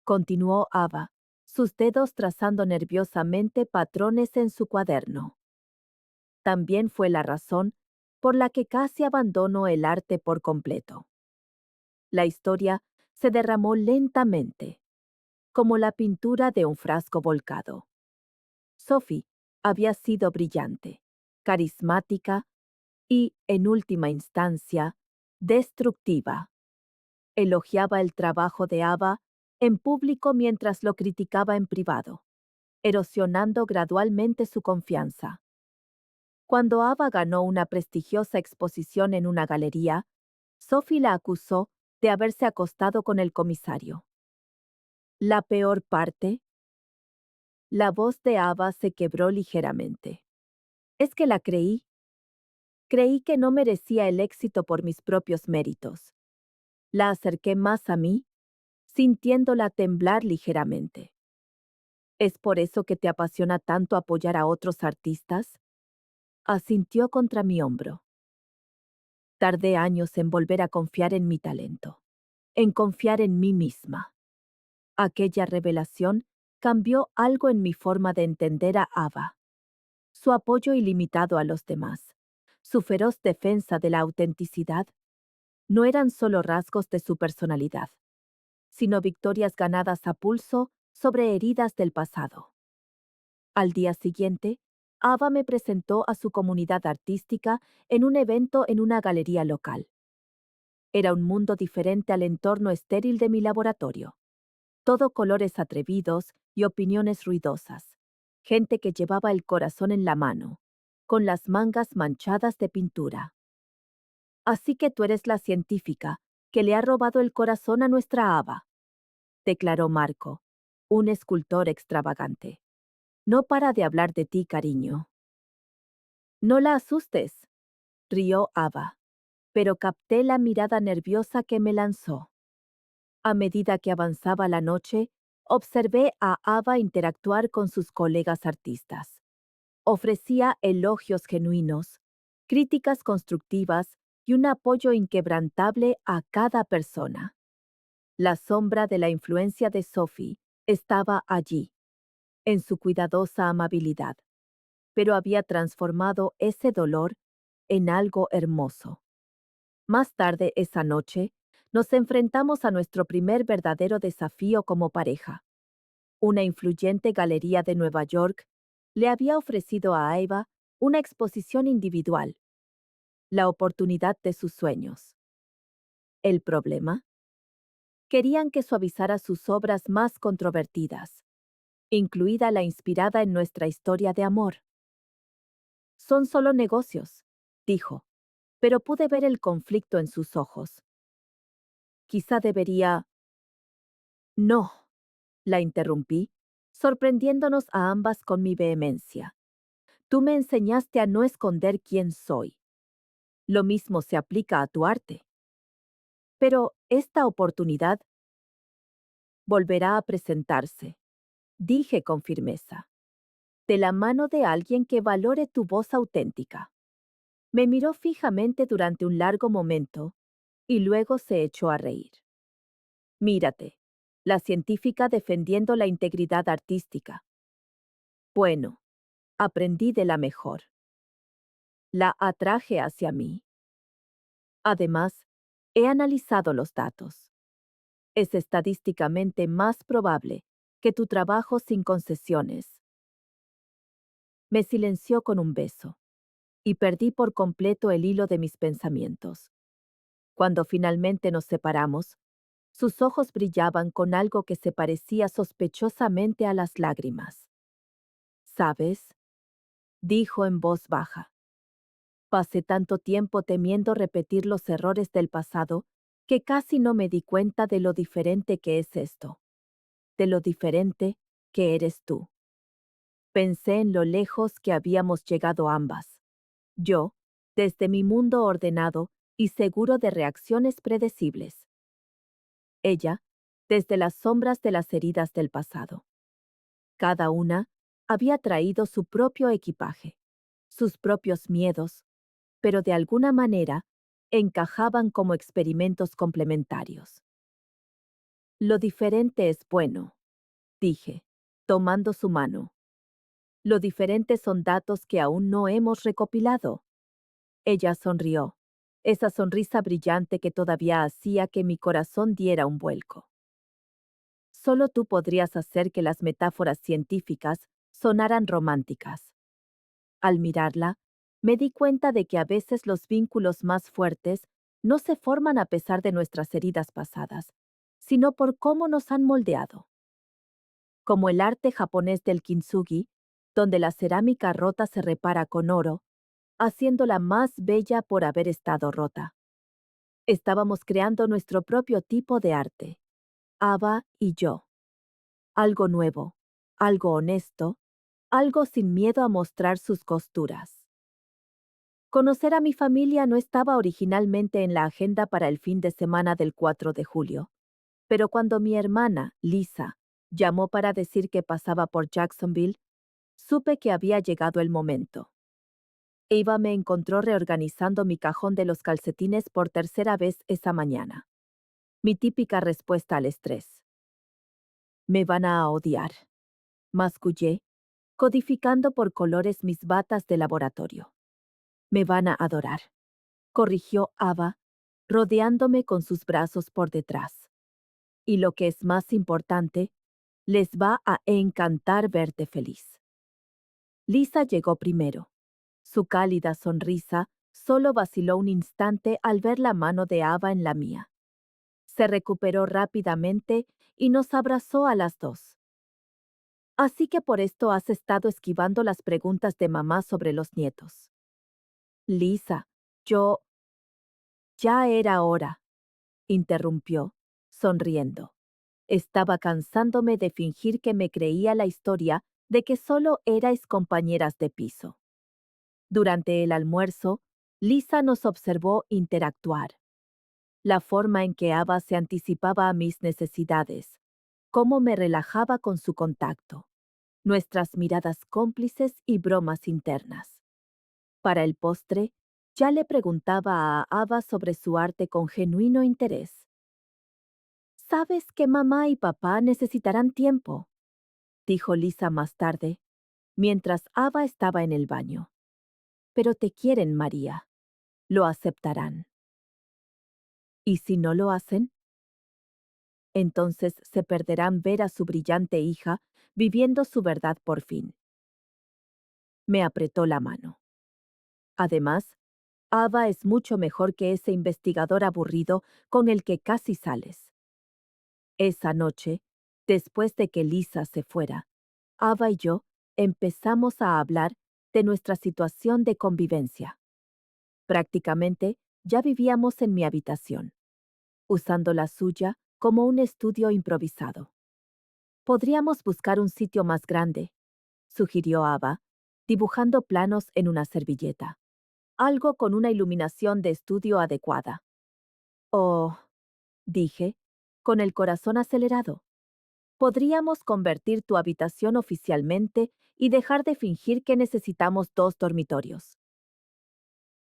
A: continuó Ava, sus dedos trazando nerviosamente patrones en su cuaderno. También fue la razón por la que casi abandonó el arte por completo. La historia se derramó lentamente, como la pintura de un frasco volcado. Sophie había sido brillante, carismática y, en última instancia, destructiva. Elogiaba el trabajo de Ava en público mientras lo criticaba en privado, erosionando gradualmente su confianza. Cuando Ava ganó una prestigiosa exposición en una galería, Sophie la acusó de haberse acostado con el comisario. La peor parte. La voz de Ava se quebró ligeramente. Es que la creí. Creí que no merecía el éxito por mis propios méritos. La acerqué más a mí, sintiéndola temblar ligeramente. ¿Es por eso que te apasiona tanto apoyar a otros artistas? Asintió contra mi hombro. Tardé años en volver a confiar en mi talento, en confiar en mí misma. Aquella revelación cambió algo en mi forma de entender a Ava. Su apoyo ilimitado a los demás, su feroz defensa de la autenticidad, no eran solo rasgos de su personalidad, sino victorias ganadas a pulso sobre heridas del pasado. Al día siguiente, Ava me presentó a su comunidad artística en un evento en una galería local. Era un mundo diferente al entorno estéril de mi laboratorio. Todo colores atrevidos y opiniones ruidosas. Gente que llevaba el corazón en la mano, con las mangas manchadas de pintura. Así que tú eres la científica que le ha robado el corazón a nuestra Ava, declaró Marco, un escultor extravagante. No para de hablar de ti, cariño. No la asustes, rió Ava, pero capté la mirada nerviosa que me lanzó. A medida que avanzaba la noche, observé a Ava interactuar con sus colegas artistas. Ofrecía elogios genuinos, críticas constructivas y un apoyo inquebrantable a cada persona. La sombra de la influencia de Sophie estaba allí, en su cuidadosa amabilidad, pero había transformado ese dolor en algo hermoso. Más tarde esa noche, nos enfrentamos a nuestro primer verdadero desafío como pareja. Una influyente galería de Nueva York le había ofrecido a Ava una exposición individual, la oportunidad de sus sueños. ¿El problema? Querían que suavizara sus obras más controvertidas, incluida la inspirada en nuestra historia de amor. Son solo negocios, dijo, pero pude ver el conflicto en sus ojos. Quizá debería... No, la interrumpí, sorprendiéndonos a ambas con mi vehemencia. Tú me enseñaste a no esconder quién soy. Lo mismo se aplica a tu arte. Pero esta oportunidad volverá a presentarse, dije con firmeza, de la mano de alguien que valore tu voz auténtica. Me miró fijamente durante un largo momento y luego se echó a reír. Mírate, la científica defendiendo la integridad artística. Bueno, aprendí de la mejor. La atraje hacia mí. Además, he analizado los datos. Es estadísticamente más probable que tu trabajo sin concesiones. Me silenció con un beso, y perdí por completo el hilo de mis pensamientos. Cuando finalmente nos separamos, sus ojos brillaban con algo que se parecía sospechosamente a las lágrimas. ¿Sabes?, dijo en voz baja. Pasé tanto tiempo temiendo repetir los errores del pasado que casi no me di cuenta de lo diferente que es esto, de lo diferente que eres tú. Pensé en lo lejos que habíamos llegado ambas. Yo, desde mi mundo ordenado y seguro de reacciones predecibles. Ella, desde las sombras de las heridas del pasado. Cada una había traído su propio equipaje, sus propios miedos, pero de alguna manera encajaban como experimentos complementarios. Lo diferente es bueno, dije, tomando su mano. Lo diferente son datos que aún no hemos recopilado. Ella sonrió, esa sonrisa brillante que todavía hacía que mi corazón diera un vuelco. Solo tú podrías hacer que las metáforas científicas sonaran románticas. Al mirarla, me di cuenta de que a veces los vínculos más fuertes no se forman a pesar de nuestras heridas pasadas, sino por cómo nos han moldeado. Como el arte japonés del kintsugi, donde la cerámica rota se repara con oro, haciéndola más bella por haber estado rota. Estábamos creando nuestro propio tipo de arte, Ava y yo. Algo nuevo, algo honesto, algo sin miedo a mostrar sus costuras. Conocer a mi familia no estaba originalmente en la agenda para el fin de semana del 4 de julio, pero cuando mi hermana, Lisa, llamó para decir que pasaba por Jacksonville, supe que había llegado el momento. Eva me encontró reorganizando mi cajón de los calcetines por tercera vez esa mañana. Mi típica respuesta al estrés. Me van a odiar, mascullé, codificando por colores mis batas de laboratorio. Me van a adorar, corrigió Ava, rodeándome con sus brazos por detrás. Y lo que es más importante, les va a encantar verte feliz. Lisa llegó primero. Su cálida sonrisa solo vaciló un instante al ver la mano de Ava en la mía. Se recuperó rápidamente y nos abrazó a las dos. Así que por esto has estado esquivando las preguntas de mamá sobre los nietos. Lisa, Ya era hora, interrumpió, sonriendo. Estaba cansándome de fingir que me creía la historia de que solo erais compañeras de piso. Durante el almuerzo, Lisa nos observó interactuar. La forma en que Ava se anticipaba a mis necesidades, cómo me relajaba con su contacto, nuestras miradas cómplices y bromas internas. Para el postre, ya le preguntaba a Ava sobre su arte con genuino interés. «Sabes que mamá y papá necesitarán tiempo», dijo Lisa más tarde, mientras Ava estaba en el baño. «Pero te quieren, María. Lo aceptarán. ¿Y si no lo hacen? Entonces se perderán ver a su brillante hija viviendo su verdad por fin». Me apretó la mano. Además, Ava es mucho mejor que ese investigador aburrido con el que casi sales. Esa noche, después de que Lisa se fuera, Ava y yo empezamos a hablar de nuestra situación de convivencia. Prácticamente ya vivíamos en mi habitación, usando la suya como un estudio improvisado. Podríamos buscar un sitio más grande, sugirió Ava, dibujando planos en una servilleta. Algo con una iluminación de estudio adecuada. Oh, dije, con el corazón acelerado. Podríamos convertir tu habitación oficialmente y dejar de fingir que necesitamos 2 dormitorios.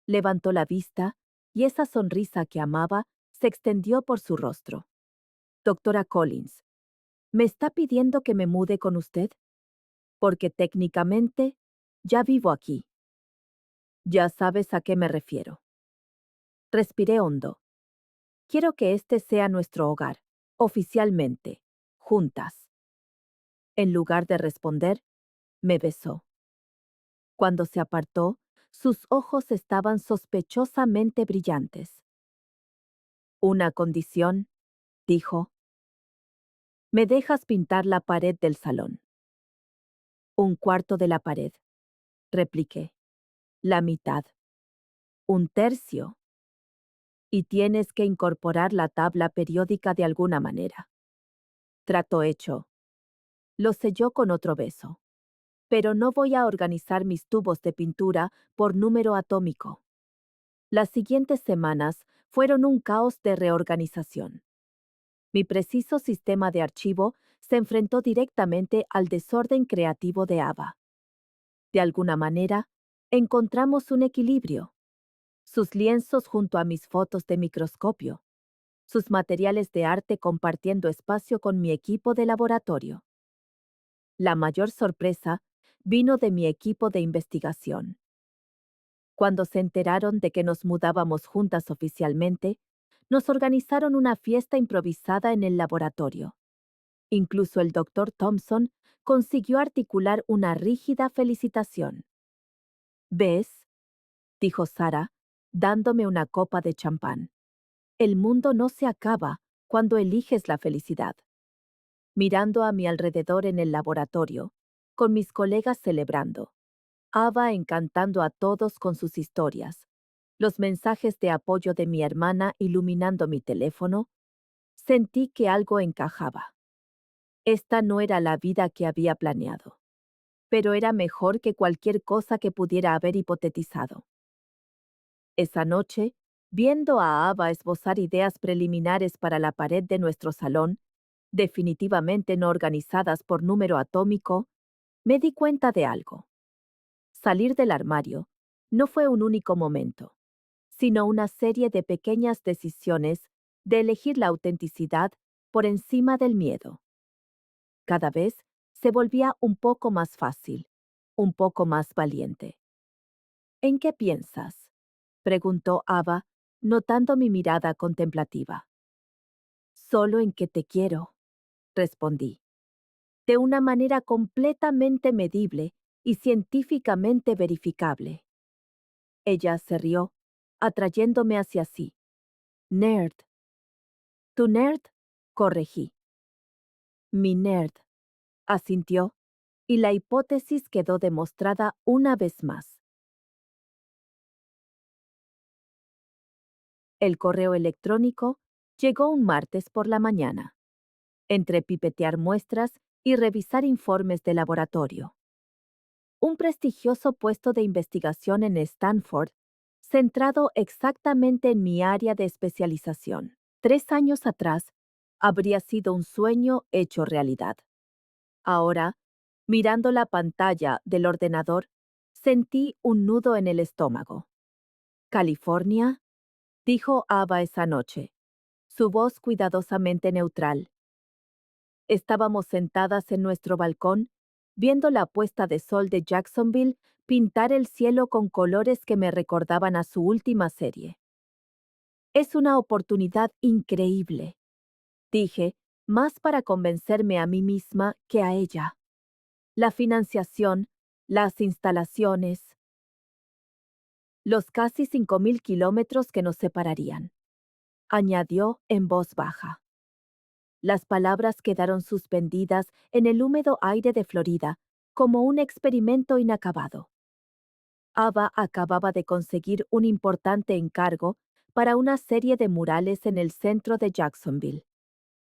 A: Levantó la vista y esa sonrisa que amaba se extendió por su rostro. Doctora Collins, ¿me está pidiendo que me mude con usted? Porque técnicamente ya vivo aquí. Ya sabes a qué me refiero. Respiré hondo. Quiero que este sea nuestro hogar, oficialmente, juntas. En lugar de responder, me besó. Cuando se apartó, sus ojos estaban sospechosamente brillantes. Una condición, dijo. Me dejas pintar la pared del salón. Un cuarto de la pared, repliqué. La mitad. Un tercio. Y tienes que incorporar la tabla periódica de alguna manera. Trato hecho. Lo selló con otro beso. Pero no voy a organizar mis tubos de pintura por número atómico. Las siguientes semanas fueron un caos de reorganización. Mi preciso sistema de archivo se enfrentó directamente al desorden creativo de Ava. De alguna manera, encontramos un equilibrio. Sus lienzos junto a mis fotos de microscopio. Sus materiales de arte compartiendo espacio con mi equipo de laboratorio. La mayor sorpresa vino de mi equipo de investigación. Cuando se enteraron de que nos mudábamos juntas oficialmente, nos organizaron una fiesta improvisada en el laboratorio. Incluso el Dr. Thompson consiguió articular una rígida felicitación. ¿Ves?, dijo Sarah, dándome una copa de champán. El mundo no se acaba cuando eliges la felicidad. Mirando a mi alrededor en el laboratorio, con mis colegas celebrando, Ava encantando a todos con sus historias, los mensajes de apoyo de mi hermana iluminando mi teléfono, sentí que algo encajaba. Esta no era la vida que había planeado, pero era mejor que cualquier cosa que pudiera haber hipotetizado. Esa noche, viendo a Ava esbozar ideas preliminares para la pared de nuestro salón, definitivamente no organizadas por número atómico, me di cuenta de algo. Salir del armario no fue un único momento, sino una serie de pequeñas decisiones de elegir la autenticidad por encima del miedo. Cada vez se volvía un poco más fácil, un poco más valiente. ¿En qué piensas?, preguntó Ava, notando mi mirada contemplativa. Solo en que te quiero, respondí. De una manera completamente medible y científicamente verificable. Ella se rió, atrayéndome hacia sí. Nerd. ¿Tu nerd? Corregí. Mi nerd, asintió, y la hipótesis quedó demostrada una vez más. El correo electrónico llegó un martes por la mañana, entre pipetear muestras y revisar informes de laboratorio. Un prestigioso puesto de investigación en Stanford, centrado exactamente en mi área de especialización. 3 años atrás, habría sido un sueño hecho realidad. Ahora, mirando la pantalla del ordenador, sentí un nudo en el estómago. ¿California?, dijo Ava esa noche, su voz cuidadosamente neutral. Estábamos sentadas en nuestro balcón, viendo la puesta de sol de Jacksonville pintar el cielo con colores que me recordaban a su última serie. Es una oportunidad increíble, dije, más para convencerme a mí misma que a ella. La financiación, las instalaciones, los casi 5.000 kilómetros que nos separarían, añadió en voz baja. Las palabras quedaron suspendidas en el húmedo aire de Florida, como un experimento inacabado. Ava acababa de conseguir un importante encargo para una serie de murales en el centro de Jacksonville.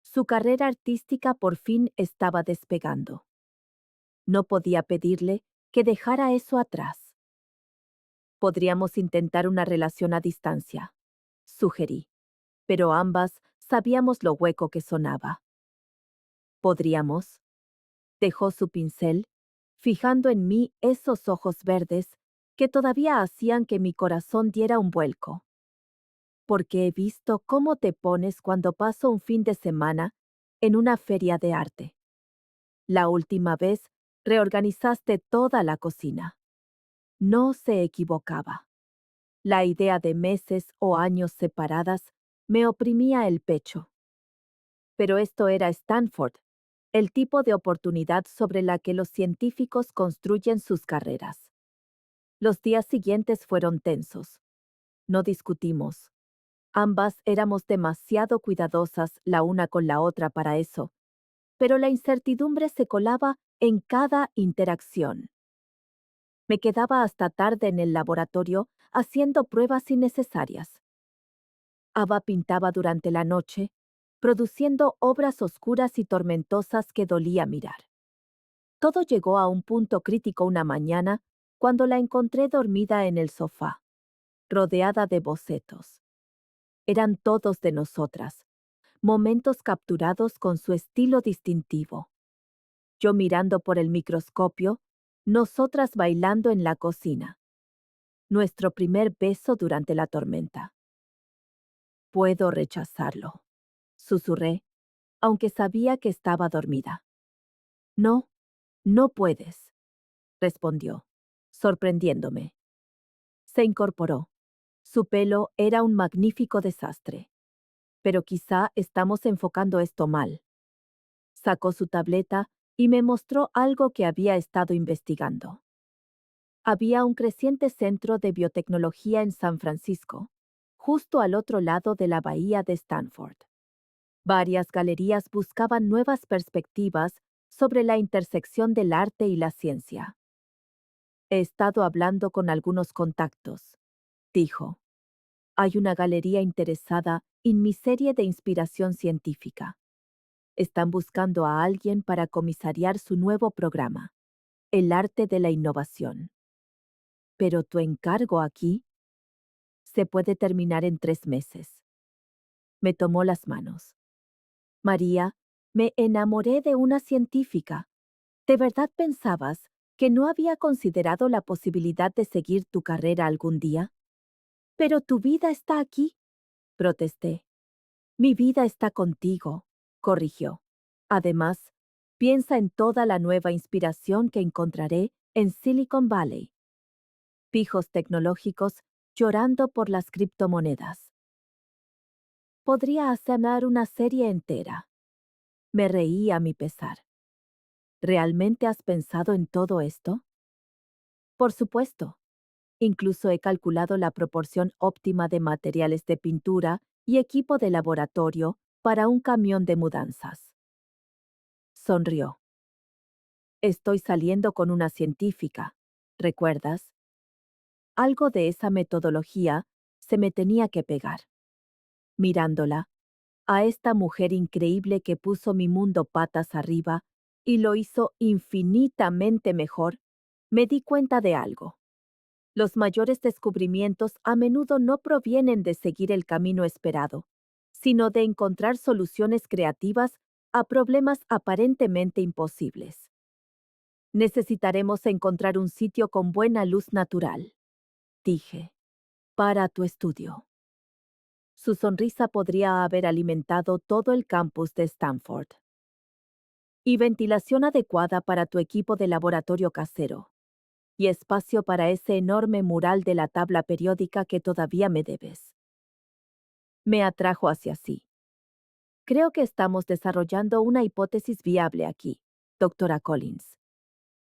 A: Su carrera artística por fin estaba despegando. No podía pedirle que dejara eso atrás. Podríamos intentar una relación a distancia, sugerí, pero ambas sabíamos lo hueco que sonaba. ¿Podríamos? Dejó su pincel, fijando en mí esos ojos verdes que todavía hacían que mi corazón diera un vuelco. Porque he visto cómo te pones cuando paso un fin de semana en una feria de arte. La última vez reorganizaste toda la cocina. No se equivocaba. La idea de meses o años separadas me oprimía el pecho. Pero esto era Stanford, el tipo de oportunidad sobre la que los científicos construyen sus carreras. Los días siguientes fueron tensos. No discutimos. Ambas éramos demasiado cuidadosas la una con la otra para eso, pero la incertidumbre se colaba en cada interacción. Me quedaba hasta tarde en el laboratorio haciendo pruebas innecesarias. Ava pintaba durante la noche, produciendo obras oscuras y tormentosas que dolía mirar. Todo llegó a un punto crítico una mañana cuando la encontré dormida en el sofá, rodeada de bocetos. Eran todos de nosotras, momentos capturados con su estilo distintivo. Yo mirando por el microscopio, nosotras bailando en la cocina. Nuestro primer beso durante la tormenta. Puedo rechazarlo, susurré, aunque sabía que estaba dormida. No, no puedes, respondió, sorprendiéndome. Se incorporó. Su pelo era un magnífico desastre. Pero quizá estamos enfocando esto mal. Sacó su tableta y me mostró algo que había estado investigando. Había un creciente centro de biotecnología en San Francisco, justo al otro lado de la bahía de Stanford. Varias galerías buscaban nuevas perspectivas sobre la intersección del arte y la ciencia. He estado hablando con algunos contactos, dijo. Hay una galería interesada en mi serie de inspiración científica. Están buscando a alguien para comisariar su nuevo programa, El arte de la innovación. Pero tu encargo aquí se puede terminar en 3 meses. Me tomó las manos. María, me enamoré de una científica. ¿De verdad pensabas que no había considerado la posibilidad de seguir tu carrera algún día? Pero tu vida está aquí, protesté. Mi vida está contigo, corrigió. Además, piensa en toda la nueva inspiración que encontraré en Silicon Valley. Pijos tecnológicos llorando por las criptomonedas. Podría hacer una serie entera. Me reí a mi pesar. ¿Realmente has pensado en todo esto? Por supuesto. Incluso he calculado la proporción óptima de materiales de pintura y equipo de laboratorio para un camión de mudanzas. Sonrió. Estoy saliendo con una científica, ¿recuerdas? Algo de esa metodología se me tenía que pegar. Mirándola, a esta mujer increíble que puso mi mundo patas arriba y lo hizo infinitamente mejor, me di cuenta de algo. Los mayores descubrimientos a menudo no provienen de seguir el camino esperado, sino de encontrar soluciones creativas a problemas aparentemente imposibles. Necesitaremos encontrar un sitio con buena luz natural, dije, para tu estudio. Su sonrisa podría haber alimentado todo el campus de Stanford. Y ventilación adecuada para tu equipo de laboratorio casero. Y espacio para ese enorme mural de la tabla periódica que todavía me debes. Me atrajo hacia sí. Creo que estamos desarrollando una hipótesis viable aquí, doctora Collins.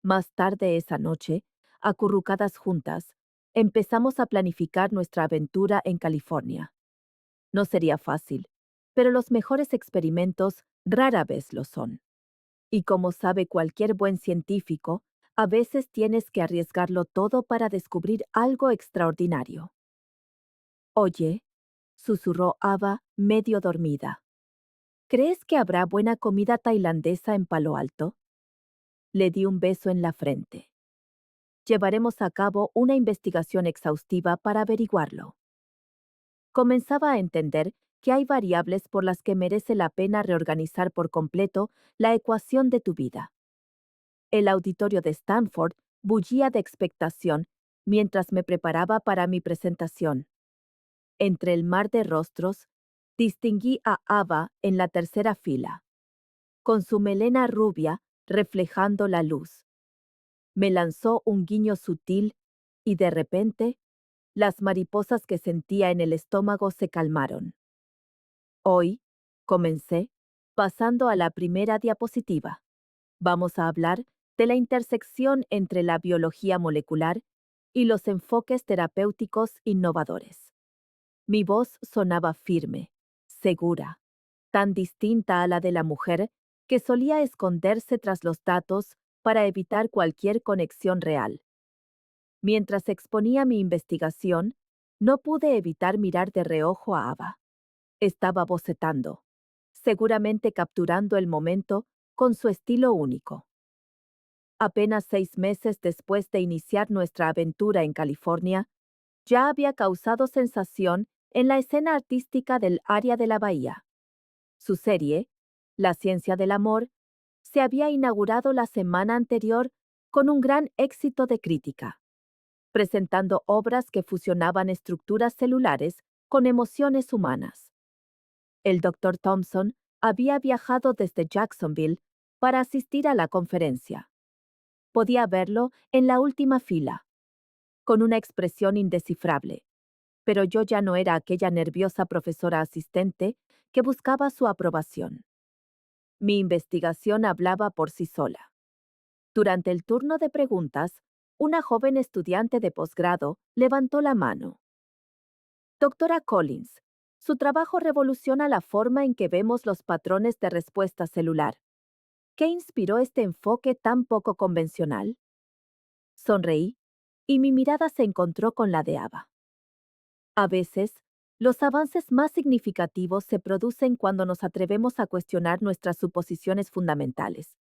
A: Más tarde esa noche, acurrucadas juntas, empezamos a planificar nuestra aventura en California. No sería fácil, pero los mejores experimentos rara vez lo son. Y como sabe cualquier buen científico, a veces tienes que arriesgarlo todo para descubrir algo extraordinario. Oye, susurró Ava, medio dormida. ¿Crees que habrá buena comida tailandesa en Palo Alto? Le di un beso en la frente. Llevaremos a cabo una investigación exhaustiva para averiguarlo. Comenzaba a entender que hay variables por las que merece la pena reorganizar por completo la ecuación de tu vida. El auditorio de Stanford bullía de expectación mientras me preparaba para mi presentación. Entre el mar de rostros, distinguí a Ava en la tercera fila, con su melena rubia reflejando la luz. Me lanzó un guiño sutil y de repente, las mariposas que sentía en el estómago se calmaron. Hoy, comencé, Pasando a la primera diapositiva, vamos a hablar de la intersección entre la biología molecular y los enfoques terapéuticos innovadores. Mi voz sonaba firme, segura, tan distinta a la de la mujer que solía esconderse tras los datos para evitar cualquier conexión real. Mientras exponía mi investigación, no pude evitar mirar de reojo a Ava. Estaba bocetando, seguramente capturando el momento con su estilo único. Apenas 6 meses después de iniciar nuestra aventura en California, ya había causado sensación en la escena artística del área de la bahía. Su serie, La ciencia del amor, se había inaugurado la semana anterior con un gran éxito de crítica, presentando obras que fusionaban estructuras celulares con emociones humanas. El Dr. Thompson había viajado desde Jacksonville para asistir a la conferencia. Podía verlo en la última fila, con una expresión indescifrable, pero yo ya no era aquella nerviosa profesora asistente que buscaba su aprobación. Mi investigación hablaba por sí sola. Durante el turno de preguntas, una joven estudiante de posgrado levantó la mano. Doctora Collins, su trabajo revoluciona la forma en que vemos los patrones de respuesta celular. ¿Qué inspiró este enfoque tan poco convencional? Sonreí, y mi mirada se encontró con la de Ava. A veces, los avances más significativos se producen cuando nos atrevemos a cuestionar nuestras suposiciones fundamentales,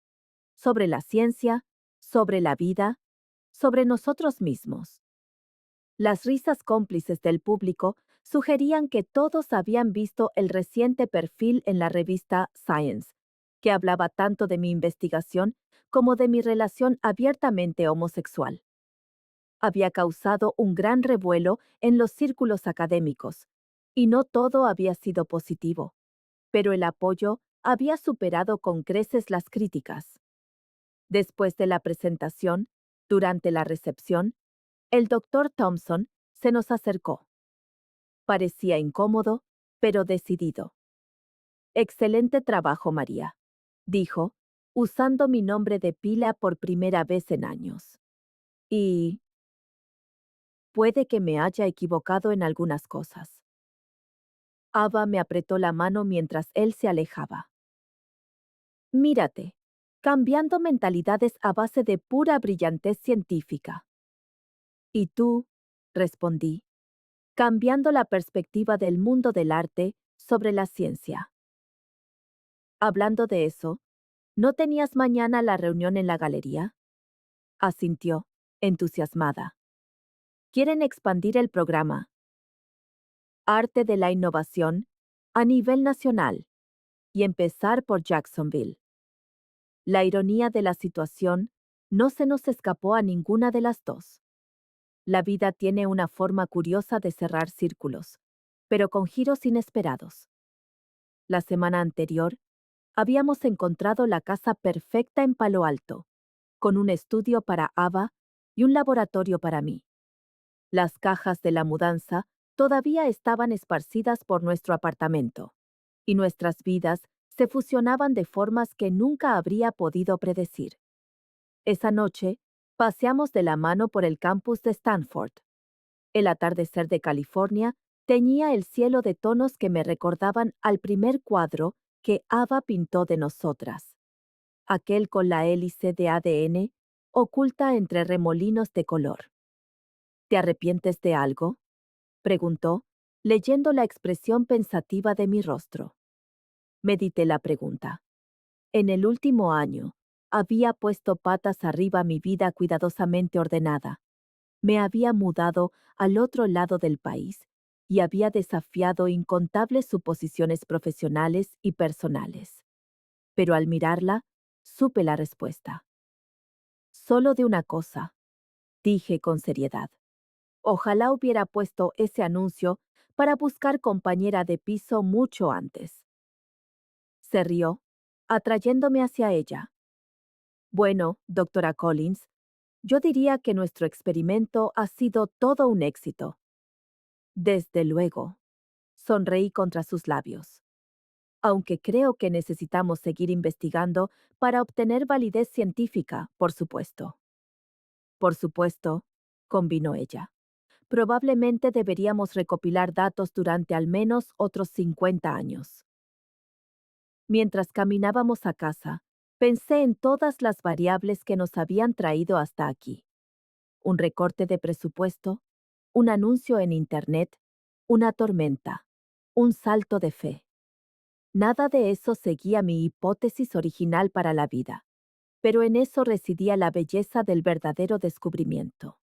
A: sobre la ciencia, sobre la vida, sobre nosotros mismos. Las risas cómplices del público sugerían que todos habían visto el reciente perfil en la revista Science, que hablaba tanto de mi investigación como de mi relación abiertamente homosexual. Había causado un gran revuelo en los círculos académicos, y no todo había sido positivo, pero el apoyo había superado con creces las críticas. Después de la presentación, durante la recepción, el doctor Thompson se nos acercó. Parecía incómodo, pero decidido. «Excelente trabajo, María», dijo, usando mi nombre de pila por primera vez en años. Y puede que me haya equivocado en algunas cosas. Ava me apretó la mano mientras él se alejaba. Mírate, cambiando mentalidades a base de pura brillantez científica. Y tú, respondí, cambiando la perspectiva del mundo del arte sobre la ciencia. Hablando de eso, ¿no tenías mañana la reunión en la galería? Asintió, entusiasmada. Quieren expandir el programa Arte de la Innovación a nivel nacional y empezar por Jacksonville. La ironía de la situación no se nos escapó a ninguna de las dos. La vida tiene una forma curiosa de cerrar círculos, pero con giros inesperados. La semana anterior, habíamos encontrado la casa perfecta en Palo Alto, con un estudio para Ava y un laboratorio para mí. Las cajas de la mudanza todavía estaban esparcidas por nuestro apartamento, y nuestras vidas se fusionaban de formas que nunca habría podido predecir. Esa noche, paseamos de la mano por el campus de Stanford. El atardecer de California teñía el cielo de tonos que me recordaban al primer cuadro que Ava pintó de nosotras, aquel con la hélice de ADN oculta entre remolinos de color. ¿Te arrepientes de algo?, preguntó, leyendo la expresión pensativa de mi rostro. Medité la pregunta. En el último año, había puesto patas arriba mi vida cuidadosamente ordenada. Me había mudado al otro lado del país y había desafiado incontables suposiciones profesionales y personales. Pero al mirarla, supe la respuesta. Solo de una cosa, dije con seriedad. Ojalá hubiera puesto ese anuncio para buscar compañera de piso mucho antes. Se rió, atrayéndome hacia ella. Bueno, doctora Collins, yo diría que nuestro experimento ha sido todo un éxito. Desde luego. Sonreí contra sus labios. Aunque creo que necesitamos seguir investigando para obtener validez científica, por supuesto. Por supuesto, convino ella. Probablemente deberíamos recopilar datos durante al menos otros 50 años. Mientras caminábamos a casa, pensé en todas las variables que nos habían traído hasta aquí. Un recorte de presupuesto, un anuncio en Internet, una tormenta, un salto de fe. Nada de eso seguía mi hipótesis original para la vida, pero en eso residía la belleza del verdadero descubrimiento.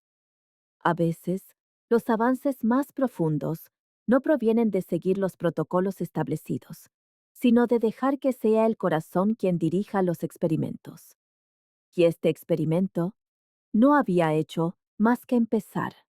A: A veces, los avances más profundos no provienen de seguir los protocolos establecidos, sino de dejar que sea el corazón quien dirija los experimentos. Y este experimento no había hecho más que empezar.